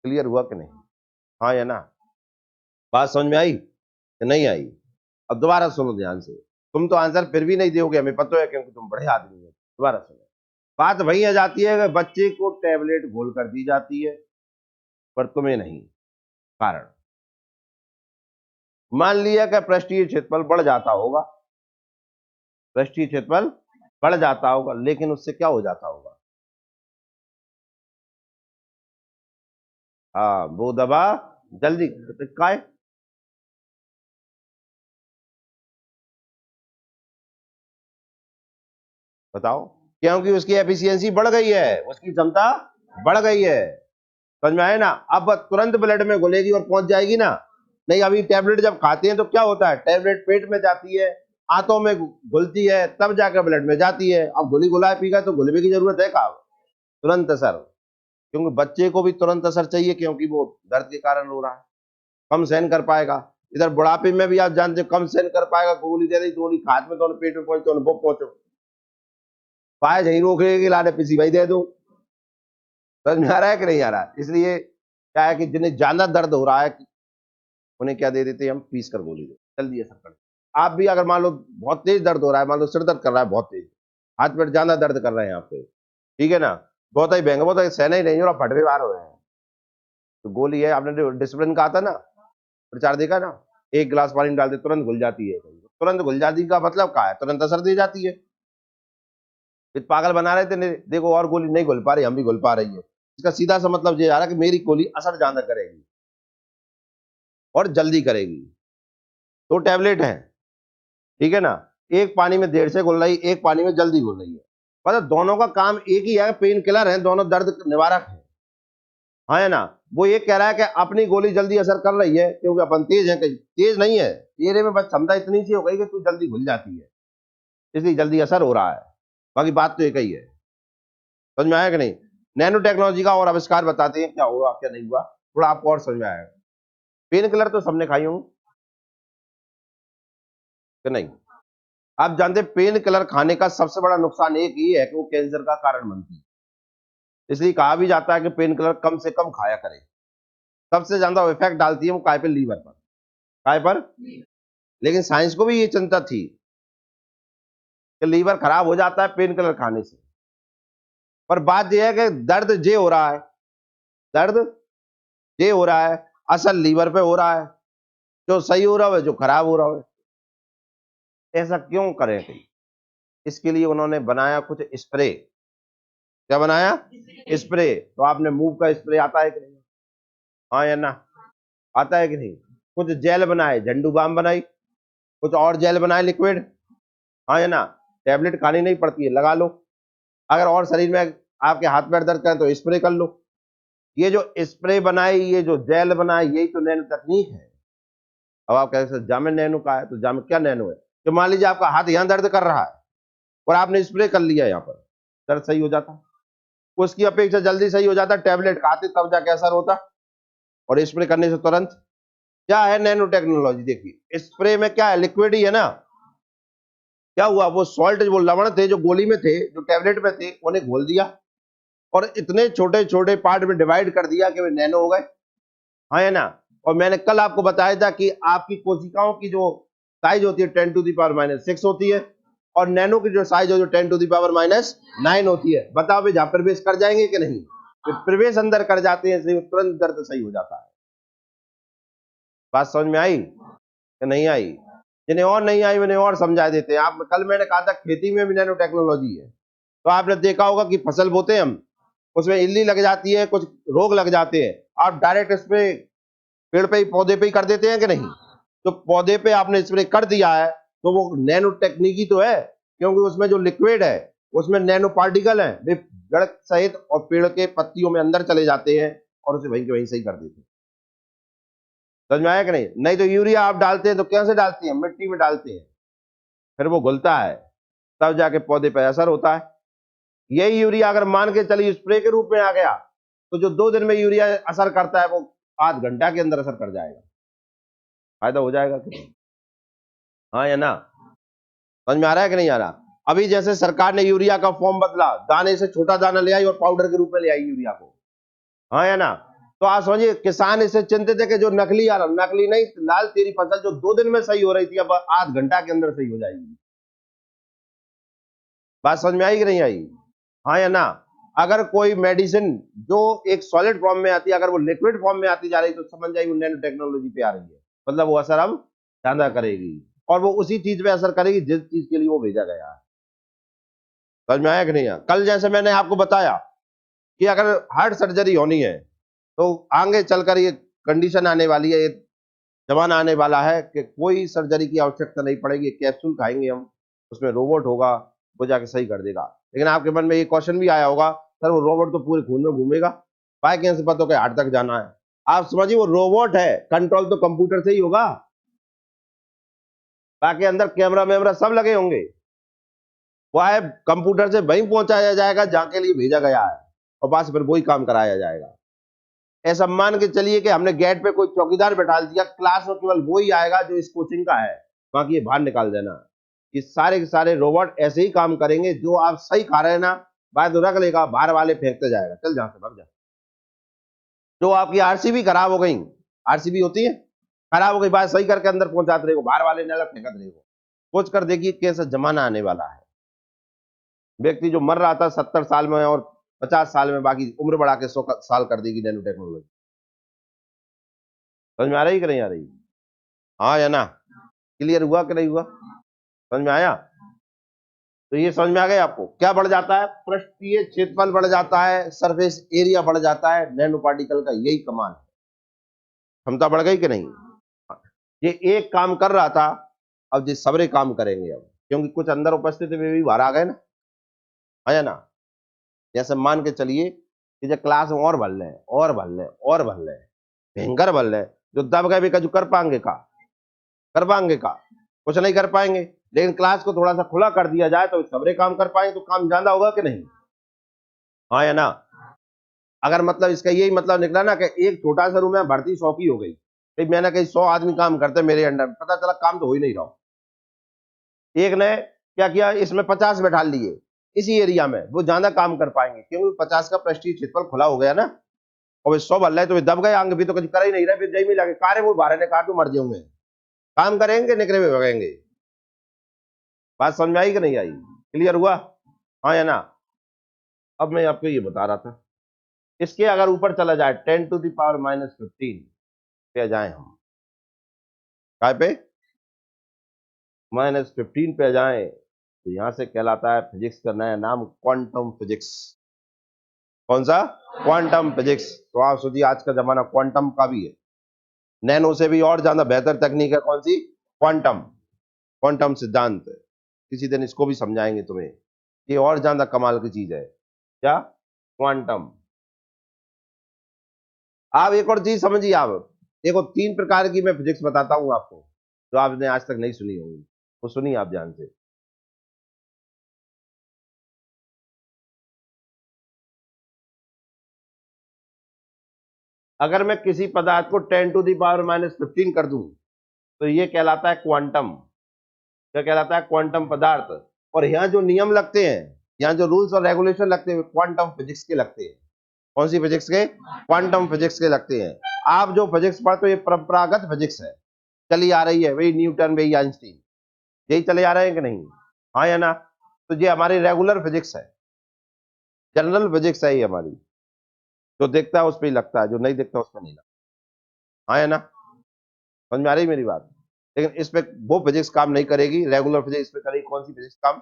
Speaker 1: क्लियर हुआ कि नहीं? हाँ या ना? बात समझ में आई कि नहीं आई? अब दोबारा सुनो ध्यान से। तुम तो आंसर फिर भी नहीं दोगे, हमें पता है, क्योंकि तुम बड़े आदमी हो। दोबारा सुनो। बात वही आ जाती है कि बच्चे को टैबलेट घोल कर दी जाती है पर तुम्हें नहीं। कारण, मान लिया कि पृष्ठीय क्षेत्रफल बढ़ जाता होगा, पृष्ठीय क्षेत्रफल बढ़ जाता होगा, लेकिन उससे क्या हो जाता होगा? हाँ, वो दवा जल्दी काय, बताओ। क्योंकि उसकी एफिशिएंसी बढ़ गई है, उसकी क्षमता बढ़ गई है। समझ में आए ना? अब तुरंत ब्लड में घुलेगी और पहुंच जाएगी ना? नहीं, अभी टैबलेट जब खाते हैं तो क्या होता है, टैबलेट पेट में जाती है, आंतों में घुलती है, तब जाकर ब्लड में जाती है। अब घुली घुलाए पी गए तो घुलवे की जरूरत है कहा? तुरंत असर। क्योंकि बच्चे को भी तुरंत असर चाहिए, क्योंकि वो दर्द के कारण रो रहा है, कम सहन कर पाएगा। इधर बुढ़ापे में भी आप जानते हो कम सहन कर पाएगा, गोली दे दी, गोली हाथ में तो पेट में पहुंचे, वो पहुंचो पाए यही रोकेगी, लाने पिसी भाई दे दो। समझ में आ रहा है कि नहीं आ रहा है? इसलिए क्या है कि जिन्हें ज्यादा दर्द हो रहा है उन्हें क्या दे देते हैं हम, पीस कर गोली दे, जल्दी असर कर। आप भी अगर मान लो बहुत तेज दर्द हो रहा है, मान लो सिर दर्द कर रहा है बहुत तेज, हाथ पेट ज्यादा दर्द कर रहे हैं आपके, ठीक है ना? बहुत ही भयंकर, बहुत ही सहना ही नहीं हो रहा, फटवे बाहर हो रहे हैं, तो गोली है। आपने डिसिप्लिन कहा था ना, प्रचार देखा ना, एक गिलास पानी डालते तुरंत घुल जाती है, तुरंत घुल जाती का मतलब क्या है? तुरंत असर दे जाती है। फिर पागल बना रहे थे, देखो और गोली नहीं घुल पा रही, हम भी घुल पा रही है। इसका सीधा सा मतलब ये आ रहा है कि मेरी गोली असर ज्यादा करेगी और जल्दी करेगी। तो टैबलेट है, ठीक है ना? एक पानी में देर से घुल रही, एक पानी में जल्दी घुल रही है, मतलब दोनों का काम एक ही है, पेन किलर है, दोनों दर्द निवारक है। हाँ है ना? वो ये कह रहा है कि अपनी गोली जल्दी असर कर रही है क्योंकि अपन तेज है, कहीं तेज नहीं है, तेरे में बस क्षमता इतनी सी हो गई कि तू जल्दी घुल जाती है, इसलिए जल्दी असर हो रहा है। बाकी बात तो एक ही है। समझ में आया कि नहीं? नैनो टेक्नोलॉजी का और आविष्कार बताते हैं क्या हुआ क्या नहीं हुआ, थोड़ा आपको और समझ में आएगा। पेन किलर तो सबने खाई होंगी कि नहीं? आप जानते हैं पेन किलर खाने का सबसे बड़ा नुकसान एक ही है कि वो कैंसर का कारण बनती है। इसलिए कहा भी जाता है कि पेन किलर कम से कम खाया करें। सबसे ज्यादा इफेक्ट डालती है वो काय पे, लीवर पर। काय पर? लेकिन साइंस को भी ये चिंता थी कि लीवर खराब हो जाता है पेन किलर खाने से। पर बात यह है कि दर्द जे हो रहा है, दर्द जे हो रहा है, असर लीवर पे हो रहा है। जो सही हो रहा है जो खराब हो रहा है। ऐसा क्यों करें कहीं? इसके लिए उन्होंने बनाया कुछ स्प्रे। क्या बनाया? स्प्रे। तो आपने मूव का स्प्रे आता है कि नहीं? हाँ या ना? आता है कि नहीं? कुछ जेल बनाए, झंडू बाम बनाई, कुछ और जेल बनाए लिक्विड। हाँ या ना? टैबलेट खानी नहीं पड़ती है, लगा लो। अगर और शरीर में आपके हाथ पैर दर्द करें तो स्प्रे कर लो। ये जो स्प्रे बनाई, ये जो जेल बनाई, यही तो नैनो तकनीक है। अब आप कह सकते जामे नैनो का है, तो जामे क्या नैनो है? तो मान लीजिए आपका हाथ यहां दर्द कर रहा है और आपने स्प्रे कर लिया यहाँ पर, दर्द सही हो जाता। उसकी अपेक्षा जल्दी सही हो जाता। टैबलेट खाते तब जाके असर होता, और स्प्रे करने से तुरंत। क्या है नैनो टेक्नोलॉजी? देखिए स्प्रे में क्या है, लिक्विड ही है ना। क्या हुआ, वो सॉल्ट, वो लवण थे जो गोली में थे, जो टैबलेट में थे, उन्हें घोल दिया और इतने छोटे छोटे पार्ट में डिवाइड कर दिया कि वे नैनो हो गए। हाँ या ना? और मैंने कल आपको बताया था कि आपकी कोशिकाओं की जो साइज होती है 10⁻⁻⁶ होती है, और नैनो की जो साइज हो जो 10⁻⁹ होती है। बताओ भी जहां प्रवेश कर जाएंगे कि नहीं? तो प्रवेश अंदर कर जाते हैं, इसलिए तुरंत दर्द सही हो जाता है। बात समझ में आई कि नहीं आई? जिन्हें और नहीं आई उन्हें और समझा देते हैं। आप, कल मैंने कहा था खेती में भी नैनो टेक्नोलॉजी है। तो आपने देखा होगा कि फसल बोते हैं हम, उसमें इल्ली लग जाती है, कुछ रोग लग जाते हैं, आप डायरेक्ट इस पे पेड़ पे ही, पौधे पे ही कर देते हैं कि नहीं? तो पौधे पे आपने स्प्रे कर दिया है तो वो नैनो टेक्निकी तो है, क्योंकि उसमें जो लिक्विड है उसमें नैनो पार्टिकल है, वे जड़ सहित और पेड़ के पत्तियों में अंदर चले जाते हैं और उसे वहीं के वहीं सही कर देते हैं। समझ में आया कि नहीं? नहीं तो यूरिया आप डालते हैं तो कैसे डालते हैं? मिट्टी में डालते हैं, फिर वो घुलता है, तब जाके पौधे पर असर होता है। यही यूरिया अगर मान के चलिए स्प्रे के रूप में आ गया, तो जो 2 दिन में यूरिया असर करता है वो 8 घंटा के अंदर असर कर जाएगा। फायदा हो जाएगा कि नहीं? हाँ या ना? समझ में आ रहा है कि नहीं आ रहा? अभी जैसे सरकार ने यूरिया का फॉर्म बदला, दाने से छोटा दाना ले आई और पाउडर के रूप में ले आई यूरिया को। हाँ या ना? तो आप समझिए किसान इससे चिंतित है कि जो नकली आ रहा, नकली नहीं, लाल तेरी फसल जो 2 दिन में सही हो रही थी अब 8 घंटा के अंदर सही हो जाएगी। बात समझ में आई कि नहीं आई? हाँ या ना? अगर कोई मेडिसिन जो एक सॉलिड फॉर्म में आती है, अगर वो लिक्विड फॉर्म में आती जा रही तो समझ जाइए वो नैनो टेक्नोलॉजी पे आ रही है। मतलब वो असर अब ज्यादा करेगी, और वो उसी चीज पे असर करेगी जिस चीज के लिए वो भेजा गया है। समझ में आया कि नहीं आया? कल जैसे मैंने आपको बताया कि अगर हार्ट सर्जरी होनी है तो आगे चलकर ये कंडीशन आने वाली है, ये जमाना आने वाला है कि कोई सर्जरी की आवश्यकता नहीं पड़ेगी। कैप्सूल खाएंगे हम, उसमें रोबोट होगा, वो जाके सही कर देगा। लेकिन आपके मन में ये क्वेश्चन भी आया होगा, सर वो रोबोट तो पूरे खून में घूमेगा, बाय कैसे पता कि हार्ट तक जाना है? आप समझिए वो रोबोट है, कंट्रोल तो कंप्यूटर से ही होगा, बाकी अंदर कैमरा वैमरा सब लगे होंगे। वह कंप्यूटर से वहीं पहुंचाया जाएगा जहां के लिए भेजा गया है, और बस फिर वही काम कराया जाएगा। ऐसा मान के चलिए कि हमने गेट पे कोई चौकीदार बैठा दिया, क्लास में केवल वही आएगा जो इस कोचिंग का है, बाकी ये बाहर निकाल देना। ये सारे के सारे रोबोट ऐसे ही काम करेंगे, जो आप सही खा रहे हैं ना, बाहर तो रख लेगा, बाहर वाले फेंकते जाएगा, चल जहां से भाग जा। जो आपकी आरसीबी खराब हो गई, आरसीबी होती है खराब हो गई, बात सही करके अंदर पहुंचाते रहेगा, बाहर वाले ने अलग फेंकते रहेगा। सोच कर देखिए कैसा जमाना आने वाला है। व्यक्ति जो मर रहा था 70 साल में और 50 साल में बाकी उम्र बढ़ा के 100 साल कर देगी नैनो टेक्नोलॉजी। समझ में आ रही कि नहीं आ रही? हाँ या ना? क्लियर हुआ कि नहीं हुआ? समझ में आया? तो ये समझ में आ गया आपको? क्या बढ़ जाता है? पृष्ठीय क्षेत्रफल बढ़ जाता है, सरफेस एरिया बढ़ जाता है। नैनो पार्टिकल का यही कमाल है। क्षमता बढ़ गई कि नहीं? ये एक काम कर रहा था, अब ये सबरे काम करेंगे अब, क्योंकि कुछ अंदर उपस्थित में भी बाहर आ गए ना। है ना? जैसे मान के चलिए कि जब क्लास में और भर ले और भर ले और भर ले, भयंकर भर ले, जो दब गए भी कजू कर पाएंगे का? कर पाएंगे का? कुछ नहीं कर पाएंगे। लेकिन क्लास को थोड़ा सा खुला कर दिया जाए तो सबरे काम कर पाएंगे, तो काम ज्यादा होगा कि नहीं? हाँ या ना? अगर मतलब इसका यही मतलब निकला ना कि एक छोटा सा रूम है, भर्ती 100 की हो गई, तो मैंने कही 100 आदमी काम करते मेरे अंडर में, पता चला काम तो हो ही नहीं रहा। एक ने क्या किया, इसमें 50 बैठा लिए इसी एरिया में, वो ज्यादा काम कर पाएंगे क्योंकि 50 का प्रेस्टीज क्षेत्रफल खुला हो गया ना। और 100 भर रहे तो दब गए आंगे, भी तो कुछ कर ही नहीं रहे, फिर जई में लगे कार्य वो बारह ने कहा तो मर जाऊंगे, काम करेंगे निकले में भगेंगे। बात समझ में आई कि नहीं आई? क्लियर हुआ? हाँ या ना? अब मैं आपको ये बता रहा था, इसके अगर ऊपर चला जाए 10⁻⁻15 पे जाए हम, काय पे -15 पे जाए, तो यहां से कहलाता है फिजिक्स का नया नाम क्वांटम फिजिक्स। कौन सा? Quantum physics. तो आप सोचिए आज का जमाना क्वांटम का भी है, नैनो से भी और ज्यादा बेहतर तकनीक है, कौन सी? क्वांटम। क्वांटम सिद्धांत, किसी दिन इसको भी समझाएंगे तुम्हें, ये और ज्यादा कमाल की चीज है। क्या? क्वांटम। आप एक और चीज समझिए, आप देखो 3 प्रकार की मैं फिजिक्स बताता हूं आपको, जो आपने आज तक नहीं सुनी होगी, वो सुनिए आप ध्यान से। अगर मैं किसी पदार्थ को 10⁻⁻15 कर दूं, तो ये कहलाता है क्वांटम। क्या कहलाता है? क्वांटम पदार्थ। और यहाँ जो नियम लगते हैं, यहाँ जो रूल्स और रेगुलेशन लगते हैं, क्वांटम फिजिक्स के लगते हैं। कौन सी फिजिक्स के? क्वांटम फिजिक्स के लगते हैं। आप जो फिजिक्स पढ़ते हो ये परंपरागत फिजिक्स है, चली आ रही है, वही न्यूटन वही आइंस्टीन, यही चले आ रहे हैं कि नहीं? हाँ या ना? तो ये हमारी रेगुलर फिजिक्स है, जनरल फिजिक्स है ये हमारी, जो देखता है उस पर ही लगता है, जो नहीं देखता उस पर नहीं लगता। हाँ या ना? समझ में आ रही मेरी बात? लेकिन इस पे वो फिजिक्स काम नहीं करेगी, रेगुलर फिजिक्स पे करेगी। कौन सी फिजिक्स काम?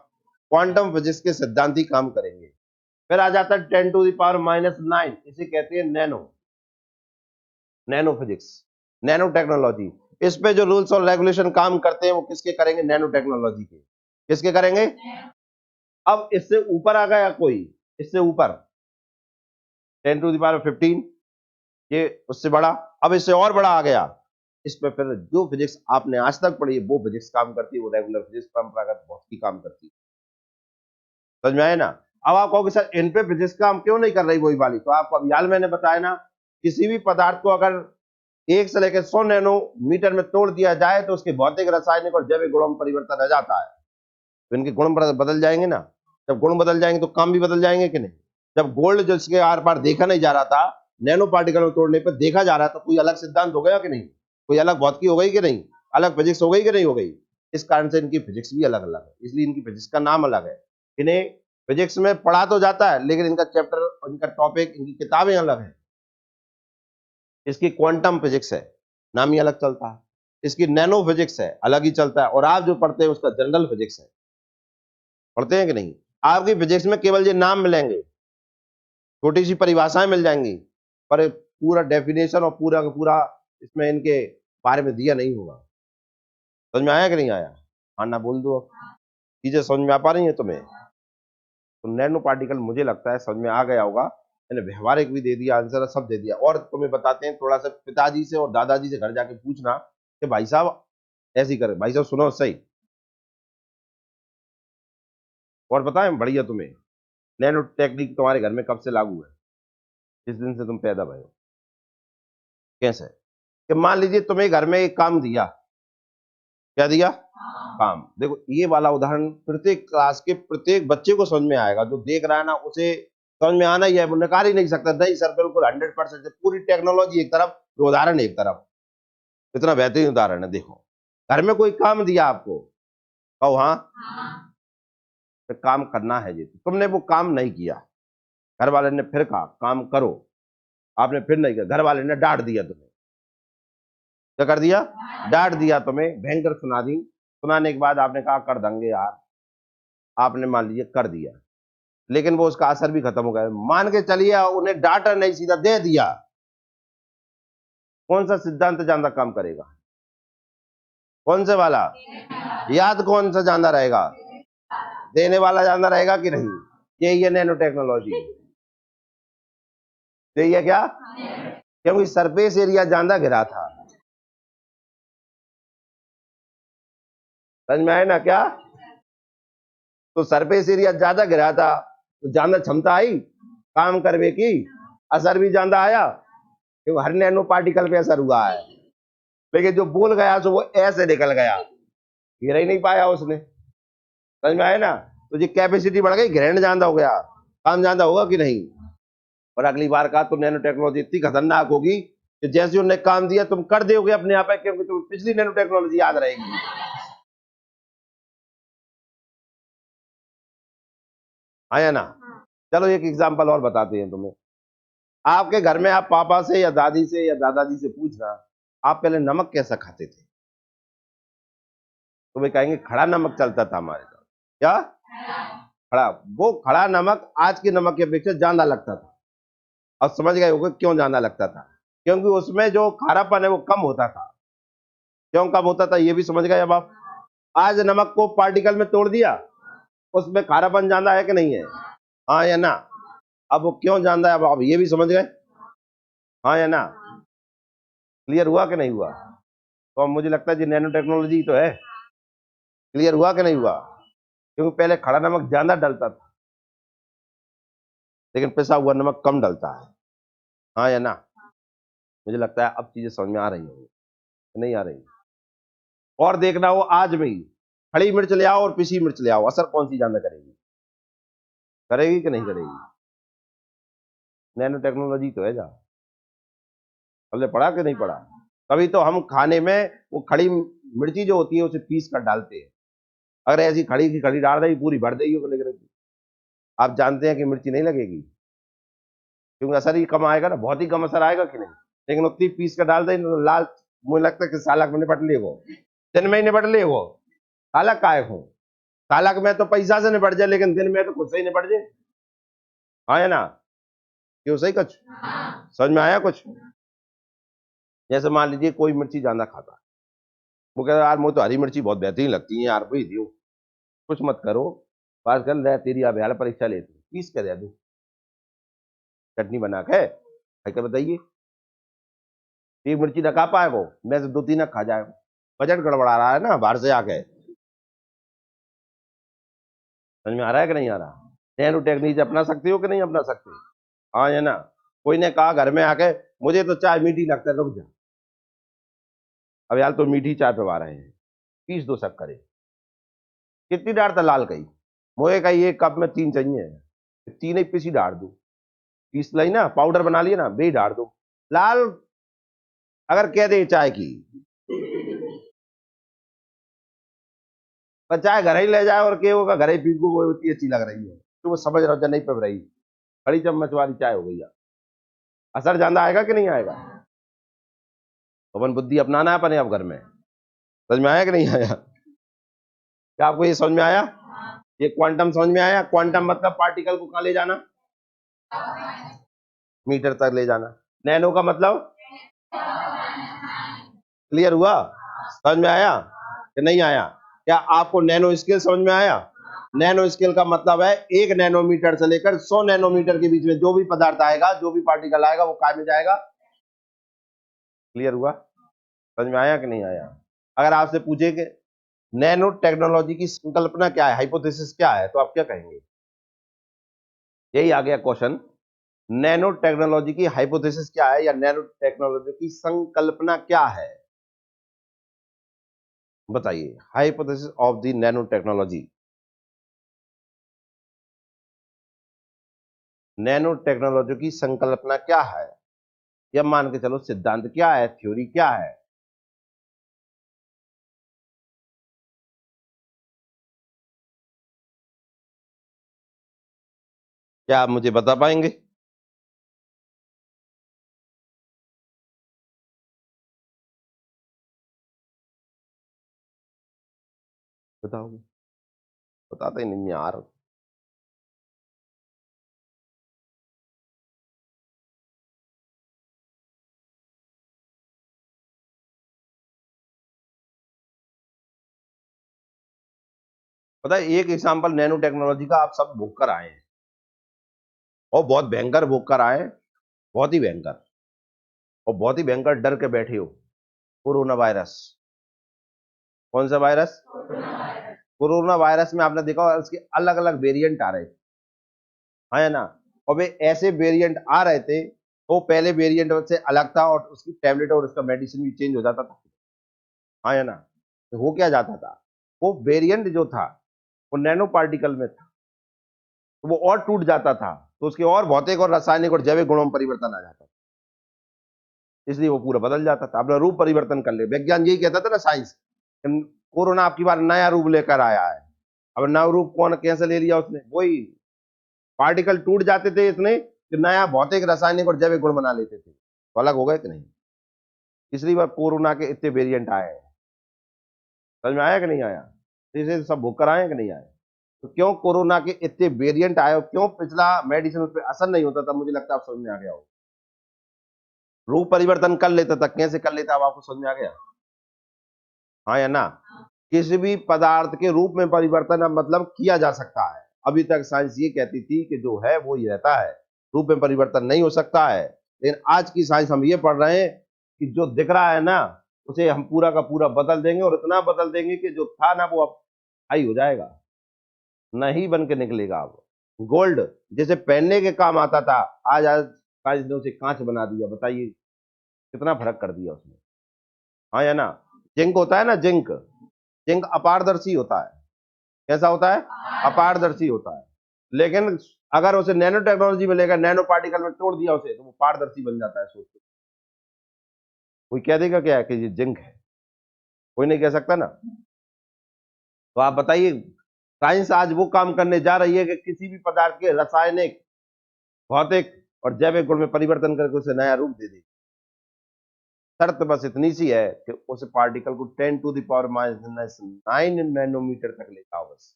Speaker 1: क्वांटम फिजिक्स के सिद्धांत ही काम करेंगे। फिर आ जाता है 10⁻⁹, इसे कहते हैं nano, nano physics, nano technology. इस पे जो रूल्स और रेगुलेशन काम करते हैं वो किसके करेंगे? नैनो टेक्नोलॉजी के। किसके करेंगे? अब इससे ऊपर आ गया कोई, इससे ऊपर 10⁻15, ये उससे बड़ा। अब इससे और बड़ा आ गया, इस पे फिर जो फिजिक्स आपने आज तक पढ़ी है वो फिजिक्स काम करती है, वो रेगुलर फिजिक्स, परंपरागत बहुत ही काम करती है। समझ में आया ना? अब आप कहोगे सर इन पे फिजिक्स काम क्यों नहीं कर रही वही वाली, तो आपको अभी हाल मैंने बताया ना, किसी भी पदार्थ को अगर 1 से लेकर 100 नैनोमीटर में तोड़ दिया जाए तो उसके भौतिक, रासायनिक और जैविक गुणों में परिवर्तन रह जाता है। तो इनके गुण बदल जाएंगे ना। जब गुण बदल जाएंगे तो काम भी बदल जाएंगे कि नहीं? जब गोल्ड जिसके आर पार देखा नहीं जा रहा था, नैनो पार्टिकल में तोड़ने पर देखा जा रहा था, तो कोई अलग सिद्धांत हो गया कि नहीं? कोई अलग भौतिकी हो गई कि नहीं? अलग फिजिक्स हो गई कि नहीं हो गई? इस कारण से इनकी फिजिक्स भी अलग अलग है, इसलिए इनकी फिजिक्स का नाम अलग है। इन्हें फिजिक्स में पढ़ा तो जाता है, लेकिन इनका चैप्टर, इनका टॉपिक, इनकी किताबें अलग है। इसकी क्वांटम फिजिक्स है, नाम ही अलग चलता है। इसकी नैनो फिजिक्स है, अलग ही चलता है। और आप जो पढ़ते हैं उसका जनरल फिजिक्स है। पढ़ते हैं कि नहीं? आपकी फिजिक्स में केवल ये नाम मिलेंगे, छोटी सी परिभाषाएं मिल जाएंगी, पर पूरा डेफिनेशन और पूरा का पूरा इसमें इनके बारे में दिया नहीं होगा। समझ में आया कि नहीं आया? हाँ ना बोल दो। चीजें समझ में आ पा रही है तुम्हें? तो नैनो पार्टिकल मुझे लगता है समझ में आ गया होगा। मैंने व्यवहारिक भी दे दिया, आंसर सब दे दिया। और तुम्हें बताते हैं, थोड़ा सा पिताजी से और दादाजी से घर जाके पूछना कि भाई साहब ऐसी करे, भाई साहब सुनो सही। और बताएं बढ़िया तुम्हें, नैनो टेक्निक तुम्हारे घर में कब से लागू है? जिस दिन से तुम पैदा भरे हो। कैसे? कि मान लीजिए तुम्हें घर में एक काम दिया, क्या दिया? काम। देखो ये वाला उदाहरण प्रत्येक क्लास के प्रत्येक बच्चे को समझ में आएगा, जो देख रहा है ना उसे समझ में आना ही है, वो नकार ही नहीं सकता। नहीं सर बिल्कुल 100%, पूरी टेक्नोलॉजी एक तरफ, जो उदाहरण एक तरफ, इतना बेहतरीन उदाहरण है। देखो घर में कोई काम दिया आपको, कहो हाँ, तो काम करना है जी, तुमने वो काम नहीं किया, घर वाले ने फिर कहा काम करो, आपने फिर नहीं किया, घर वाले ने डांट दिया तुम्हें। क्या कर दिया? डांट दिया तुम्हें, भयंकर सुना दी। सुनाने के बाद आपने कहा कर देंगे यार, आपने मान लीजिए कर दिया, लेकिन वो उसका असर भी खत्म हो गया। मान के चलिए उन्हें डाटा नहीं, सीधा दे दिया, कौन सा सिद्धांत ज्यादा काम करेगा? कौन से वाला? याद कौन सा ज्यादा रहेगा? देने वाला ज्यादा रहेगा कि नहीं? यही है नैनो टेक्नोलॉजी। यही है क्या? क्योंकि सरफेस एरिया ज्यादा घिरा था। समझ में आए ना क्या? तो सरफेस एरिया ज्यादा घिरा था, तो ज्यादा क्षमता आई। काम करवे की असर भी ज्यादा आया, क्योंकि हर नैनो पार्टिकल पे असर हुआ है, लेकिन जो बोल गया तो वो ऐसे निकल गया, गिर ही नहीं पाया उसने। समझ में आया ना? तो ये कैपेसिटी बढ़ गई, ग्रहण ज्यादा हो गया, काम ज्यादा होगा कि नहीं। और अगली बार का तो नैनो टेक्नोलॉजी इतनी खतरनाक होगी कि जैसे उन्होंने काम दिया तुम कर दोगे अपने आप, क्योंकि तुम्हें पिछली नैनो टेक्नोलॉजी याद रहेगी। आया ना? चलो एक एग्जांपल और बताते हैं तुम्हें। आपके घर में आप पापा से या दादी से या दादाजी से पूछना, आप पहले नमक कैसा खाते थे, तो वे कहेंगे खड़ा नमक चलता था हमारे साथ। क्या? खड़ा। वो खड़ा नमक आज के नमक की अपेक्षा ज्यादा लगता था। अब समझ गए होगे क्यों ज्यादा लगता था, क्योंकि उसमें जो खारापन है वो कम होता था। क्यों कम होता था ये भी समझ गए अब आप। आज नमक को पार्टिकल में तोड़ दिया, उसमें खारापन ज्यादा है कि नहीं है? हाँ या ना? अब वो क्यों ज्यादा है अब आप ये भी समझ गए। हाँ या ना? क्लियर हुआ कि नहीं हुआ? तो अब मुझे लगता है जी नैनो टेक्नोलॉजी तो है। क्लियर हुआ कि नहीं हुआ? क्योंकि पहले खड़ा नमक ज्यादा डलता था, लेकिन पिसा हुआ नमक कम डलता है। हाँ या ना? मुझे लगता है अब चीजें समझ में आ रही होंगी, नहीं आ रही। और देखना हो आज में ही, खड़ी मिर्च ले आओ और पिसी मिर्च ले आओ, असर कौन सी ज्यादा करेगी? करेगी कि नहीं करेगी? नैनो टेक्नोलॉजी तो है। जा हमने पढ़ा कि नहीं पढ़ा? तभी तो हम खाने में वो खड़ी मिर्ची जो होती है उसे पीस कर डालते हैं। अगर ऐसी खड़ी की खड़ी डाल रही पूरी भर देगी, लेकिन आप जानते हैं कि मिर्ची नहीं लगेगी, क्योंकि असर ही कम आएगा ना, बहुत ही कम असर आएगा कि नहीं। लेकिन उतनी पीस कर डाल दें तो लाल, मुझे लगता है कि सालक में निपट ले वो, दिन में ही निपट ले वो। सालक काय हो, सालक में तो पैसा से निपट जाए, लेकिन दिन में तो खुद से ही निपट जाए। हाँ है ना? क्यों? सही कुछ समझ में आया कुछ? जैसे मान लीजिए कोई मिर्ची ज्यादा खाता है, वो कहता है यार मुझे तो हरी मिर्ची बहुत बेहतरीन लगती है यार, भाई दियो, कुछ मत करो, बात कर ले तेरी अब यार परीक्षा लेती पीस कर दे दो, चटनी बना के खाई के बताइए। एक मिर्ची ना खा पाए वो, मैं से दो तीन ना खा जाए। बजट गड़बड़ा रहा है ना बाहर से आके। समझ में आ रहा है कि नहीं आ रहा? नैनो टेक्निक अपना सकते हो कि नहीं अपना सकते? हाँ या ना? कोई ने कहा घर में आके मुझे तो चाय मीठी लगता है, रुक जा, अब यार तो मीठी चाय पिवा रहे हैं, पीस दो सब करे। कितनी डाल था लाल कही, मोए कही एक कप में तीन चाहिए, तीन ही पीसी डाल दू, पीस लाई ना पाउडर बना लिया ना बे डाल दो लाल। अगर कह दे चाय की, पर चाय घर ही ले जाए और के वो घर ही पी को, वो इतनी अच्छी लग रही है तो वो समझ रहा नहीं पी रही, बड़ी चम्मच वाली चाय हो गई यार। असर ज्यादा आएगा कि नहीं आएगा? अपन बुद्धि अपनाना है अपने आप घर में। समझ में आया कि नहीं आया? क्या आपको ये समझ में आया? ये क्वांटम समझ में आया? क्वांटम मतलब पार्टिकल को कहां ले जाना, मीटर तक ले जाना। नैनो का मतलब, क्लियर हुआ? समझ में आया कि नहीं आया? क्या आपको नैनो स्केल समझ में आया? नैनो स्केल का मतलब है 1 नैनोमीटर से लेकर 100 नैनोमीटर के बीच में जो भी पदार्थ आएगा, जो भी पार्टिकल आएगा वो काय में जाएगा। क्लियर हुआ? समझ में आया कि नहीं आया? अगर आपसे पूछे कि नैनो टेक्नोलॉजी की संकल्पना क्या है, हाइपोथेसिस क्या है, तो आप क्या कहेंगे? यही आ गया क्वेश्चन, नैनो टेक्नोलॉजी की हाइपोथेसिस क्या है या नैनो टेक्नोलॉजी की संकल्पना क्या है? बताइए, hypothesis of the nano technology. Nano technology की संकल्पना क्या है, या मान के चलो सिद्धांत क्या है, थ्योरी क्या है? क्या आप मुझे बता पाएंगे? बताओगे? बताते ही नहीं यार। पता है एक एग्जांपल नैनो टेक्नोलॉजी का आप सब भोग कर आए हैं, और बहुत भयंकर भोग कर आए हैं, बहुत ही भयंकर, और बहुत ही भयंकर डर के बैठे हो। Corona virus. कौन सा वायरस? कोरोना वायरस में आपने देखा होगा उसके अलग अलग वेरिएंट आ रहे थे, हाँ या ना? और वे ऐसे वेरिएंट आ रहे थे, वो पहले वेरिएंट से अलग था और उसकी टैबलेट और उसका मेडिसिन भी चेंज हो जाता था। हाँ या ना? तो हो क्या जाता था, वो वेरिएंट जो था वो नैनो पार्टिकल में था, तो वो और टूट जाता था, तो उसके और भौतिक और रासायनिक और जैविक गुणों में परिवर्तन आ जाता था, इसलिए वो पूरा बदल जाता था, अपना रूप परिवर्तन कर ले। विज्ञान यही कहता था ना, साइंस, कोरोना आपकी बार नया रूप लेकर आया है। अब नया रूप कौन कैसे ले लिया उसने, वही पार्टिकल टूट जाते थे इतने कि नया भौतिक रासायनिक और जैविक गुण बना लेते थे, तो अलग हो गए कि नहीं। इसलिए बार कोरोना के इतने वेरिएंट आए हैं। समझ में आया कि नहीं आया? इसे सब भूख कर आए कि नहीं आए? तो क्यों कोरोना के इतने वेरिएंट आए और क्यों पिछला मेडिसिन उस पर असर नहीं होता था, मुझे लगता है आप समझ में आ गया हो। रूप परिवर्तन कर लेता था, कैसे कर लेता, अब आपको समझ में आ गया? हाँ या ना? किसी भी पदार्थ के रूप में परिवर्तन अब मतलब किया जा सकता है। अभी तक साइंस ये कहती थी कि जो है वो ही रहता है, रूप में परिवर्तन नहीं हो सकता है। लेकिन आज की साइंस हम ये पढ़ रहे हैं कि जो दिख रहा है ना, उसे हम पूरा का पूरा बदल देंगे और इतना बदल देंगे कि जो था ना वो अब हाई हो जाएगा, नहीं बन के निकलेगा। अब गोल्ड जैसे पहनने के काम आता था, आज आज साइंस ने उसे कांच बना दिया। बताइए कितना फर्क कर दिया उसने। हाँ या ना? जिंक होता है ना, जिंक, जिंक अपारदर्शी होता है। कैसा होता है? अपारदर्शी होता है। लेकिन अगर उसे नैनो टेक्नोलॉजी में लेकर नैनो पार्टिकल में तोड़ दिया उसे, तो वो पारदर्शी बन जाता है। सोचो, कोई कह देगा क्या है कि ये जिंक है? कोई नहीं कह सकता ना। तो आप बताइए, साइंस आज वो काम करने जा रही है कि किसी भी पदार्थ के रासायनिक, भौतिक और जैविक गुण में परिवर्तन करके उसे नया रूप दे देगी। शर्त बस इतनी सी है कि उस पार्टिकल को 10⁻⁹ नैनोमीटर तक ले जाओ, बस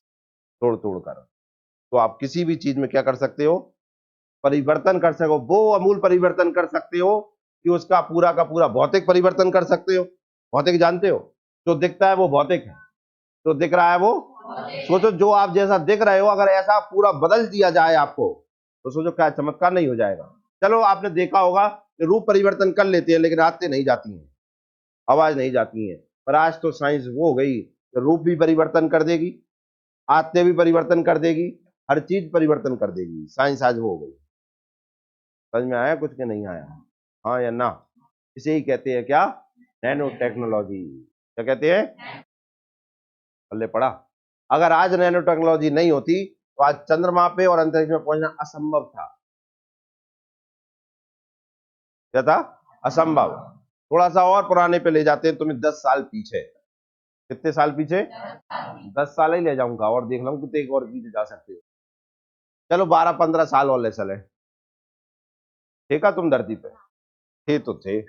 Speaker 1: तोड़ तोड़ कर। तो आप किसी भी चीज में क्या कर सकते हो, परिवर्तन कर सको। वो अमूल परिवर्तन कर सकते हो कि उसका पूरा का पूरा भौतिक परिवर्तन कर सकते हो। भौतिक जानते हो, जो दिखता है वो भौतिक है, जो दिख रहा है वो, सोचो जो आप जैसा दिख रहे हो अगर ऐसा पूरा बदल दिया जाए आपको, तो सोचो क्या चमत्कार नहीं हो जाएगा। चलो आपने देखा होगा कि रूप परिवर्तन कर लेते हैं लेकिन आते नहीं जाती हैं, आवाज नहीं जाती है। पर आज तो साइंस वो हो गई कि रूप भी परिवर्तन कर देगी, आते भी परिवर्तन कर देगी, हर चीज परिवर्तन कर देगी। साइंस आज वो हो गई। समझ में आया कुछ के नहीं आया? हाँ या ना? इसे ही कहते हैं क्या? Nano technology. क्या कहते हैं? पल्ले पड़ा। अगर आज नैनो टेक्नोलॉजी नहीं होती तो आज चंद्रमा पे और अंतरिक्ष में पहुंचना असंभव था। क्या था? असंभव। थोड़ा सा और पुराने पे ले जाते हैं तुम्हें 10 साल पीछे। कितने साल पीछे? 10 साल ही ले जाऊंगा और देख लूं कितने और पीछे जा सकते हो। चलो 12-15 साल और ले चले। ठीक है, तुम धरती पे थे तो थे।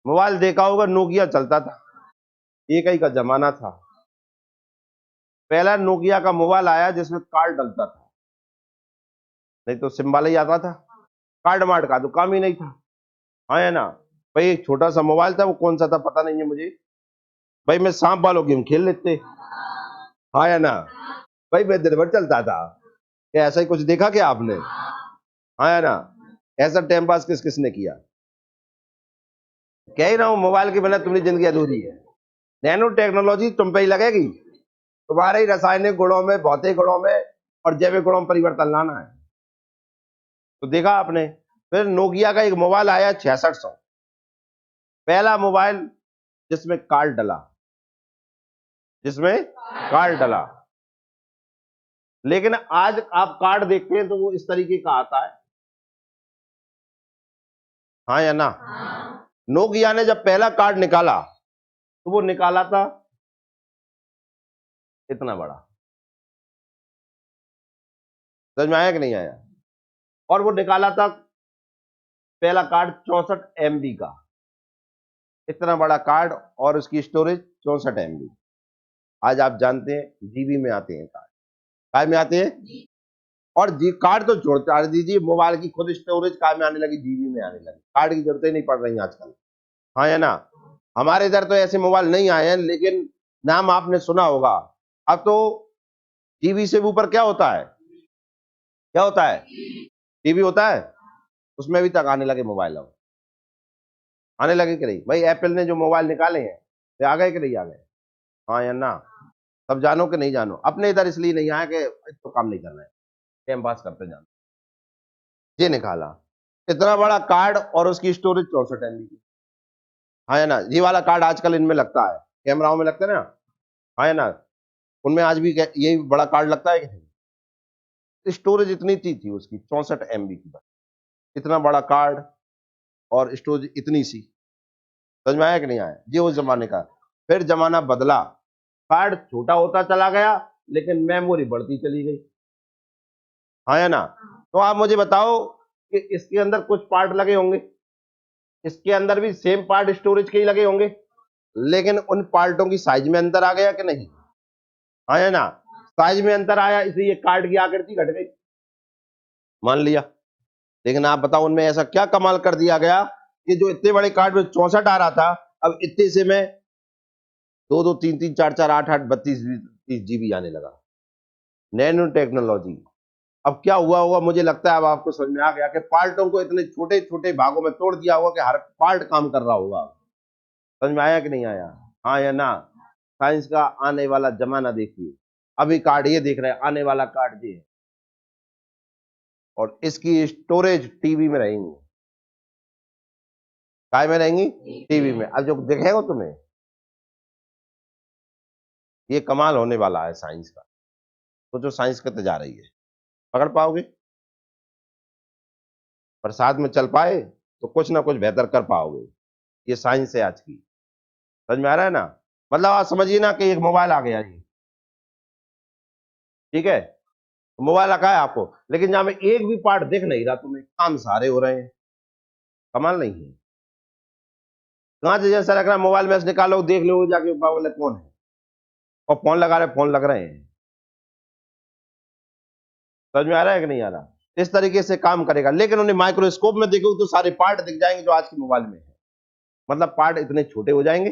Speaker 1: मोबाइल देखा होगा, नोकिया चलता था, एक ही का जमाना था। पहला नोकिया का मोबाइल आया जिसमें कार्ड डलता था, नहीं तो सिंबल ही आता था। कार्ड मार्ड का तो काम ही नहीं था। हाँ या ना? भाई एक छोटा सा मोबाइल था, वो कौन सा था पता नहीं है मुझे। भाई मैं सांप वालों गेम खेल लेते। हाँ या ना? भाई मैं दिन भर चलता था। क्या ऐसा ही कुछ देखा क्या आपने? हाँ या ना? ऐसा टाइम पास किस किसने किया? कह ही रहा हूं, मोबाइल के बिना तुम्हारी जिंदगी अधूरी है। नैनो टेक्नोलॉजी तुम पे ही लगेगी, तुम्हारे ही रासायनिक गुणों में, भौतिक गुणों में और जैविक गुणों में परिवर्तन लाना है। तो देखा आपने, फिर नोकिया का एक मोबाइल आया 6600, पहला मोबाइल जिसमें कार्ड डला, जिसमें कार्ड डला। लेकिन आज आप कार्ड देखते हैं तो वो इस तरीके का आता है। हाँ या ना? नोकिया ने जब पहला कार्ड निकाला तो वो निकाला था इतना बड़ा। समझ में आया कि नहीं आया? और वो निकाला था पहला कार्ड 64 MB का, इतना बड़ा कार्ड, और उसकी स्टोरेज 64 MB। आज आप जानते हैं जीबी में आते हैं कार्ड, काय में आते हैं। और जी कार्ड तो छोड़ दीजिए, मोबाइल की खुद स्टोरेज काय में आने लगी, जीबी में आने लगी। कार्ड की जरूरत ही नहीं पड़ रही आजकल। हाँ या ना? हमारे इधर तो ऐसे मोबाइल नहीं आए हैं, लेकिन नाम आपने सुना होगा। अब तो जीबी से ऊपर क्या होता है, क्या होता है? टीवी होता है, उसमें भी तक आने लगे मोबाइल। अब आने लगे कि नहीं? भाई एप्पल ने जो मोबाइल निकाले हैं वे आ गए कि नहीं आ गए? हाँ या ना? सब जानो कि नहीं जानो? अपने इधर इसलिए नहीं आया कि तो काम नहीं कर रहे हैं, टाइम पास करते जानो। ये निकाला, इतना बड़ा कार्ड और उसकी स्टोरेज 64 MB की। हाँ है ना, ये वाला कार्ड आजकल इनमें लगता है, कैमराओं में लगता है ना। हाँ है ना, उनमें आज भी ये बड़ा कार्ड लगता है कि नहीं। स्टोरेज इतनी थी उसकी 64 MB की बस, इतना बड़ा कार्ड और स्टोरेज इतनी सी। समझ में आया कि नहीं आया, ये उस जमाने का। फिर जमाना बदला, कार्ड छोटा होता चला गया लेकिन मेमोरी बढ़ती चली गई। हाँ या ना, तो आप मुझे बताओ कि इसके अंदर कुछ पार्ट लगे होंगे, इसके अंदर भी सेम पार्ट स्टोरेज के ही लगे होंगे, लेकिन उन पार्टों की साइज में अंतर आ गया कि नहीं। हाँ या ना, साइज में अंतर आया इसलिए कार्ड की आकृति घट गई, मान लिया। लेकिन आप बताओ उनमें ऐसा क्या कमाल कर दिया गया कि जो इतने बड़े कार्ड में 64 आ रहा था, अब इतने से में 2 2 3 3 4 4 8 8 32 30 GB आने लगा। Nano technology. अब क्या हुआ होगा, मुझे लगता है अब आपको समझ में आ गया कि पार्टों को इतने छोटे छोटे भागों में तोड़ दिया होगा कि हर पार्ट काम कर रहा होगा। समझ में आया कि नहीं आया। हाँ या ना, साइंस का आने वाला जमाना देखिए, अभी कार्ड ये देख रहे हैं, आने वाला कार्ड ये है, और इसकी स्टोरेज टीवी में रहेंगी। काय में रहेंगी, टीवी में। अब जो दिखेगा तुम्हें, ये कमाल होने वाला है साइंस का। तो जो साइंस करते जा रही है, पकड़ पाओगे, बरसात में चल पाए तो कुछ ना कुछ बेहतर कर पाओगे। ये साइंस है आज की। समझ में आ रहा है ना, मतलब आप समझिए ना कि एक मोबाइल आ गया ये, ठीक है, मोबाइल रखा है आपको, लेकिन जहां में एक भी पार्ट दिख नहीं रहा तुम्हें, काम सारे हो रहे हैं। कमाल नहीं है, कहां से जैसा लग रहा है मोबाइल में से निकालो देख लो जाके बोले कौन है, और फोन लगा रहे, फोन लग रहे हैं। समझ में आ रहा है कि नहीं आ रहा। इस तरीके से काम करेगा, लेकिन उन्हें माइक्रोस्कोप में देखो तो सारे पार्ट दिख जाएंगे जो आज के मोबाइल में है। मतलब पार्ट इतने छोटे हो जाएंगे,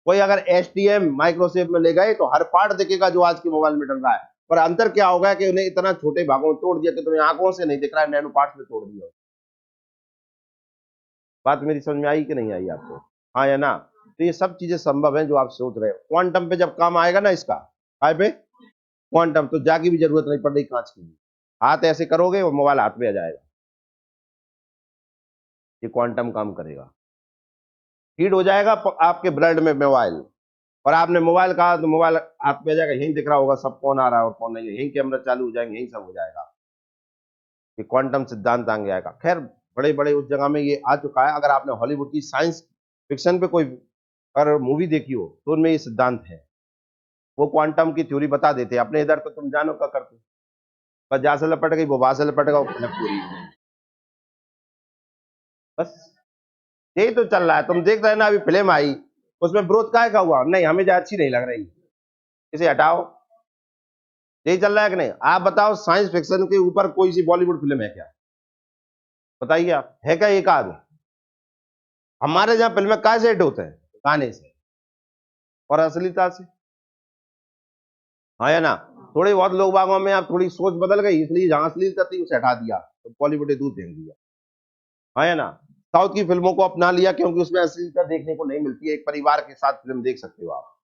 Speaker 1: कोई अगर एसटीएम माइक्रोस्कोप में ले गए तो हर पार्ट दिखेगा जो आज के मोबाइल में डल रहा है। पर अंतर क्या होगा कि उन्हें इतना छोटे भागों में तोड़ दिया कि तुम्हें आंखों से नहीं दिख रहा है, नैनो पार्ट्स में तोड़ दिया। बात मेरी समझ में आई कि नहीं आई आपको। हाँ या ना, तो ये सब चीजें संभव है जो आप सोच रहे हो। क्वांटम पे जब काम आएगा ना इसका, काय पे, क्वांटम, तो जाके भी जरूरत नहीं पड़ रही कांच की। हाथ ऐसे करोगे और मोबाइल हाथ में आ जाएगा। ये क्वांटम काम करेगा, फीड हो जाएगा आपके ब्लड में मोबाइल, और आपने मोबाइल कहा तो मोबाइल हाथ में आ जाएगा, यहीं दिख रहा होगा सब कौन आ रहा है और कौन नहीं है, यहीं कैमरा चालू हो जाएंगे, यहीं सब हो जाएगा। ये क्वांटम सिद्धांत आगे आएगा। खैर बड़े बड़े उस जगह में ये आ चुका है। अगर आपने हॉलीवुड की साइंस फिक्शन पे कोई अगर मूवी देखी हो तो उनमें ये सिद्धांत है, वो क्वांटम की थ्योरी बता देते हैं। अपने इधर तो तुम जानो क्या करते, बस जहां से लपट गई वो वहां से लपट गया, वो फिल्म पूरी हो गई। बस यही तो चल रहा है। तुम देख रहे हैं ना, अभी फिल्म आई, उसमें विरोध काय का हुआ, नहीं हमें अच्छी नहीं लग रही, इसे हटाओ। यही चल रहा है कि नहीं। आप बताओ साइंस फिक्शन के ऊपर कोई सी बॉलीवुड फिल्म है क्या, बताइए आप, है क्या एक आध। हमारे जहां फिल्में काय से हिट होते हैं, गाने से और असलीता से। हाँ या ना, थोड़े बहुत लोग बागों में आप थोड़ी सोच बदल गई, इसलिए जहां अश्लीलता थी उसे हटा दिया, तो बॉलीवुड दूर फेंक दिया। हाँ या ना, साउथ की फिल्मों को अपना लिया क्योंकि उसमें अश्लीलता देखने को नहीं मिलती है, एक परिवार के साथ फिल्म देख सकते हो आप।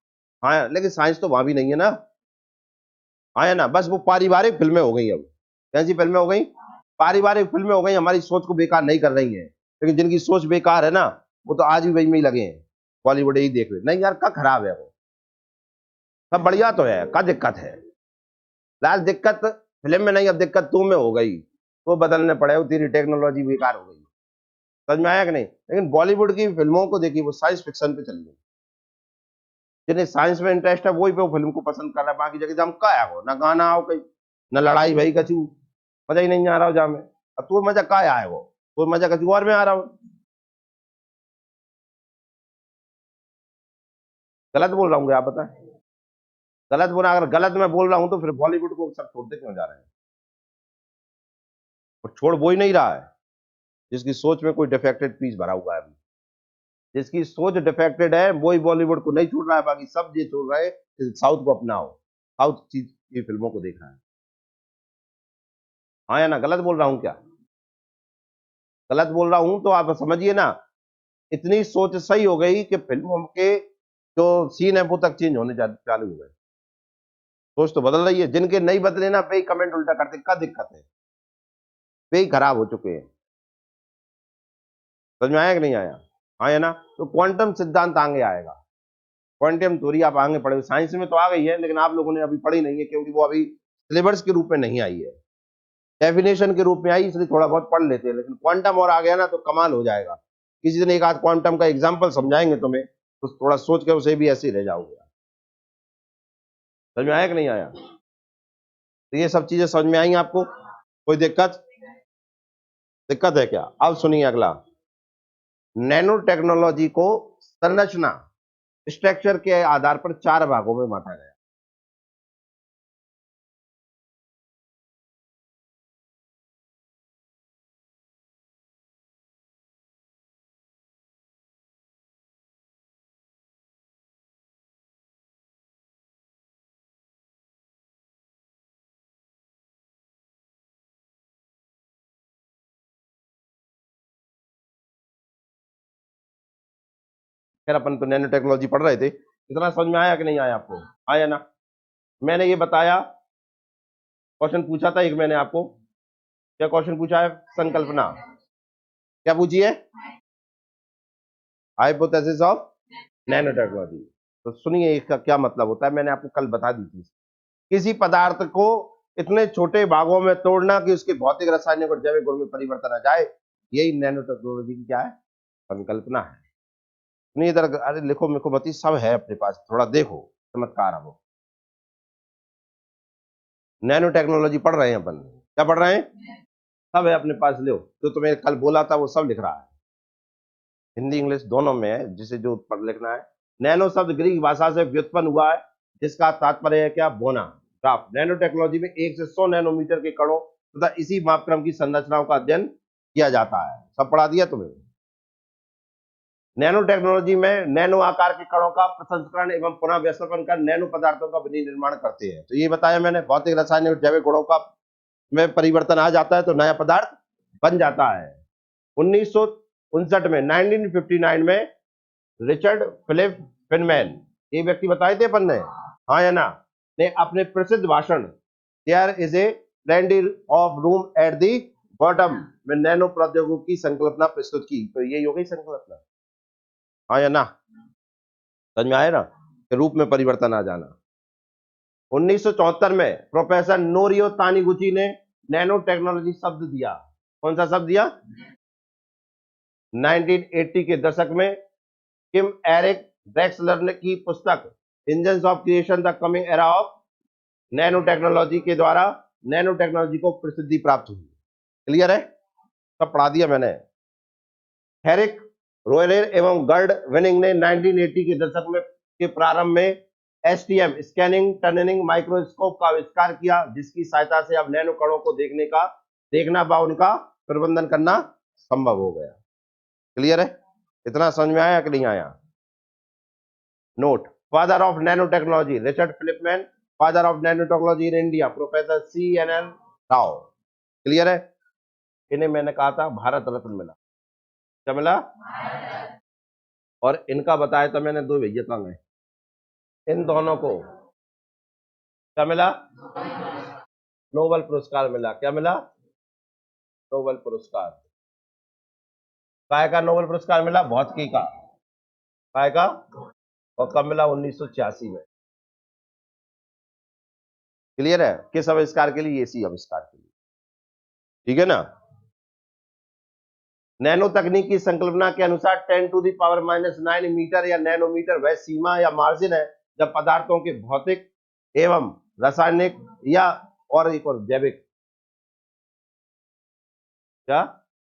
Speaker 1: हाँ, लेकिन साइंस तो वहां भी नहीं है ना। हाँ या ना, बस वो पारिवारिक फिल्में हो गई। अब कैसी फिल्में हो गई, पारिवारिक फिल्में हो गई, हमारी सोच को बेकार नहीं कर रही हैं। लेकिन जिनकी सोच बेकार है ना, वो तो आज भी वही में ही लगे हैं, बॉलीवुड ही देख रहे। नहीं यार, क्या खराब है वो, सब बढ़िया तो है, क्या दिक्कत है। लाल दिक्कत फिल्म में नहीं, अब दिक्कत तू में हो गई, तो बदलने पड़े, वो तेरी टेक्नोलॉजी बेकार हो गई। समझ में आया कि नहीं। लेकिन बॉलीवुड की फिल्मों को देखिए, वो साइंस फिक्शन पे चली गई, जिन्हें साइंस में इंटरेस्ट है वही पे वो फिल्म को पसंद कर रहा है। बाकी जगह हम का हो ना, गाना आओ कहीं, न लड़ाई भाई कछु, मजा ही नहीं आ रहा हो जा में। अब तो मजा का आए वो, तो मजा कछु और में आ रहा हो। गलत बोल रहा हूँ आप बताएं, गलत बोला, अगर गलत मैं बोल रहा हूँ तो फिर बॉलीवुड को सब छोड़ते क्यों जा रहे हैं। और छोड़ वो ही नहीं रहा है जिसकी सोच में कोई डिफेक्टेड पीस भरा हुआ है अभी। जिसकी सोच डिफेक्टेड है वही बॉलीवुड को नहीं छोड़ रहा है, बाकी सब ये छोड़ रहे हैं साउथ को अपनाओ, साउथ चीज की फिल्मों को देखा है। हाँ या ना, गलत बोल रहा हूँ क्या, गलत बोल रहा हूं तो आप समझिए ना। इतनी सोच सही हो गई कि फिल्मों के जो सीन है वो तक चेंज होने चालू हो गए। सोच तो बदल रही है, जिनके नहीं बदले ना पे कमेंट उल्टा करते, क्या दिक्कत है। वे ही खराब हो चुके हैं। समझ में आया कि नहीं आया? आया ना? तो क्वांटम सिद्धांत आगे आएगा, क्वांटम थ्योरी आप आगे पढ़े, साइंस में तो आ गई है लेकिन आप लोगों ने अभी पढ़ी नहीं है क्योंकि वो अभी सिलेबस के रूप में नहीं आई है, डेफिनेशन के रूप में आई, इसलिए थोड़ा बहुत पढ़ लेते हैं। लेकिन क्वांटम और आ गया ना तो कमाल हो जाएगा। किसी दिन एक आध क्वांटम का एग्जाम्पल समझाएंगे तुम्हें, तो थोड़ा सोच के उसे भी ऐसे ही रह जाओगे। समझ में आया कि नहीं आया? तो ये सब चीजें समझ में आई आपको? कोई दिक्कत है क्या? अब सुनिए अगला, नैनो टेक्नोलॉजी को संरचना, स्ट्रक्चर के आधार पर 4 भागों में बांटा गया। खैर अपन तो नैनो टेक्नोलॉजी पढ़ रहे थे, इतना समझ में आया कि नहीं आया आपको? आया ना? मैंने ये बताया, क्वेश्चन पूछा था एक मैंने आपको, क्या क्वेश्चन पूछा है? संकल्पना क्या पूछी है? Hypothesis of nano technology. तो सुनिए इसका क्या मतलब होता है, मैंने आपको कल बता दी थी। किसी पदार्थ को इतने छोटे भागों में तोड़ना कि उसके भौतिक, रासायनिक और जैविक गुण में परिवर्तन आ जाए, यही नैनो टेक्नोलॉजी की क्या है? संकल्पना है। नहीं इधर, अरे लिखो मेरे को बती, सब है अपने पास, थोड़ा देखो चमत्कार है वो। नैनो टेक्नोलॉजी पढ़ रहे हैं अपन, क्या पढ़ रहे हैं? सब है अपने पास, लो जो तुम्हें कल बोला था वो सब लिख रहा है, हिंदी इंग्लिश दोनों में है, जिसे जो पढ़ लिखना है। नैनो शब्द ग्रीक भाषा से व्युत्पन्न हुआ है, जिसका तात्पर्य है क्या? बोना, ग्राफ। नैनो टेक्नोलॉजी में 1 से 100 नैनोमीटर के कणों तथा इसी मापक्रम की संरचनाओं का अध्ययन किया जाता है। सब पढ़ा दिया तुम्हें। नैनो टेक्नोलॉजी में नैनो आकार के कणों का प्रसंस्करण एवं पुनः व्यवस्थापन कर नैनो पदार्थों का विनिर्माण करते हैं। तो ये बताया मैंने, भौतिक, रासायनिक और जैविक गुणों का में परिवर्तन आ जाता है तो नया पदार्थ बन जाता है। 1959 में 1959 में रिचर्ड फिलिप फिनमैन, ये व्यक्ति बताए थे अपन ने, हाँ या ना, ने अपने प्रसिद्ध भाषण there is a plenty of room at the bottom में नैनो प्रौद्योगिकी की संकल्पना प्रस्तुत की। तो ये हो गई संकल्पना, हाँ या ना? समझ में आया ना कि रूप में परिवर्तन आ जाना। 1974 में प्रोफेसर नोरियो तानीगुची ने नैनो टेक्नोलॉजी शब्द दिया। कौन सा शब्द दिया? 1980 के दशक में किम एरिक ड्रेक्सलर की पुस्तक engines of creation the coming era of nano technology के द्वारा नैनो टेक्नोलॉजी को प्रसिद्धि प्राप्त हुई। क्लियर है? सब पढ़ा दिया मैंने। हेरिक रोयलेर एवं गर्ड विनिंग ने 1980 के दशक में के प्रारंभ में एसटीएम स्कैनिंग टनलिंग माइक्रोस्कोप का आविष्कार किया, जिसकी सहायता से अब नैनो कणों को देखना व उनका प्रबंधन करना संभव हो गया। क्लियर है? इतना समझ में आया कि नहीं आया? Note, father of nano technology Richard Feynman, father of nano technology in India professor CNN Rao. Clear है? इन्हें मैंने कहा था भारत रत्न मिला। क्या मिला? और इनका बताया था मैंने, 2 भैया में इन दोनों को क्या मिला? नोबेल पुरस्कार मिला। क्या मिला? नोबेल पुरस्कार। काय का नोबेल पुरस्कार मिला? भौतिकी का। काय का? और कब मिला? 1986 में। क्लियर है? किस आविष्कार के लिए? इसी आविष्कार के लिए। ठीक है ना? नैनो तकनीक की संकल्पना के अनुसार 10⁻⁻⁹ मीटर या नैनोमीटर वह सीमा या मार्जिन है जब पदार्थों के भौतिक एवं रासायनिक या और एक और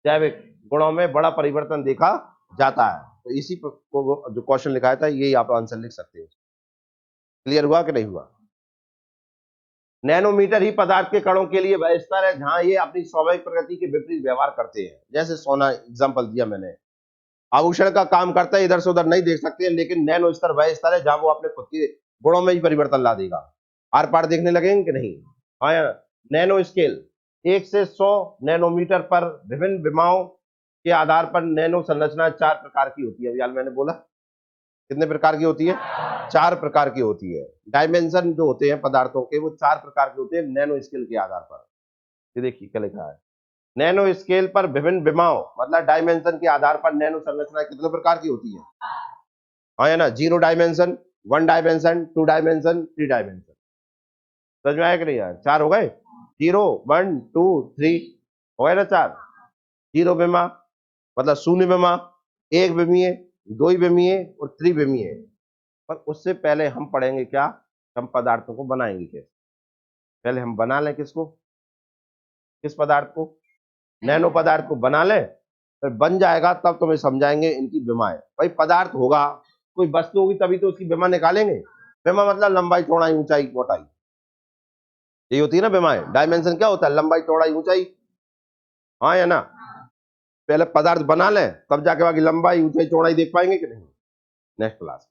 Speaker 1: जैविक गुणों में बड़ा परिवर्तन देखा जाता है। तो इसी को जो क्वेश्चन लिखाया था यही आप आंसर लिख सकते हैं। क्लियर हुआ कि नहीं हुआ? नैनोमीटर ही पदार्थ के कणों के लिए वह स्तर है जहां ये अपनी स्वाभाविक प्रकृति के विपरीत व्यवहार करते हैं। जैसे सोना एग्जांपल दिया मैंने, आभूषण का काम करता है, इधर से उधर नहीं देख सकते, लेकिन नैनो स्तर वह स्तर है जहां वो अपने खुद के गुणों में ही परिवर्तन ला देगा। आर पार देखने लगेंगे कि नहीं? हाँ, नैनो स्केल 1 से 100 नैनोमीटर पर विभिन्न विमाओं के आधार पर नैनो संरचना 4 प्रकार की होती है। अभी मैंने बोला कितने प्रकार की होती है? 4 प्रकार की होती है। डायमेंशन जो होते हैं पदार्थों के वो 4 प्रकार के होते हैं नैनो स्केल के आधार पर। ये देखिए क्या लिखा है, नैनो स्केल पर विभिन्न विमाओं मतलब डायमेंशन के आधार पर नैनो संरचना कितने प्रकार की होती है? हाँ या ना? 0 डायमेंशन, 1 डायमेंशन, 2 डायमेंशन, 3 डायमेंशन। समझ में आया कि नहीं यार? 4 हो गए, 0 1 2 3 हो गए ना 4। 0 विमा मतलब शून्य विमा, 1 विमीय, 2 विमीय और त्रिविमीय। पर उससे पहले हम पढ़ेंगे क्या, हम पदार्थों को बनाएंगे कैसे। पहले हम बना लें किसको, किस पदार्थ को? नैनो पदार्थ को बना लें, फिर बन जाएगा तब तुम्हें समझाएंगे इनकी विमाएं। भाई पदार्थ होगा, कोई वस्तु होगी तभी तो उसकी विमा निकालेंगे। विमा मतलब लंबाई चौड़ाई ऊंचाई मोटाई, यही होती है ना विमाएं। डायमेंशन क्या होता है? लंबाई चौड़ाई ऊंचाई, हाँ या ना? पहले पदार्थ बना लें तब जाके बाकी लंबाई ऊंचाई चौड़ाई देख पाएंगे कि नहीं, नेक्स्ट क्लास।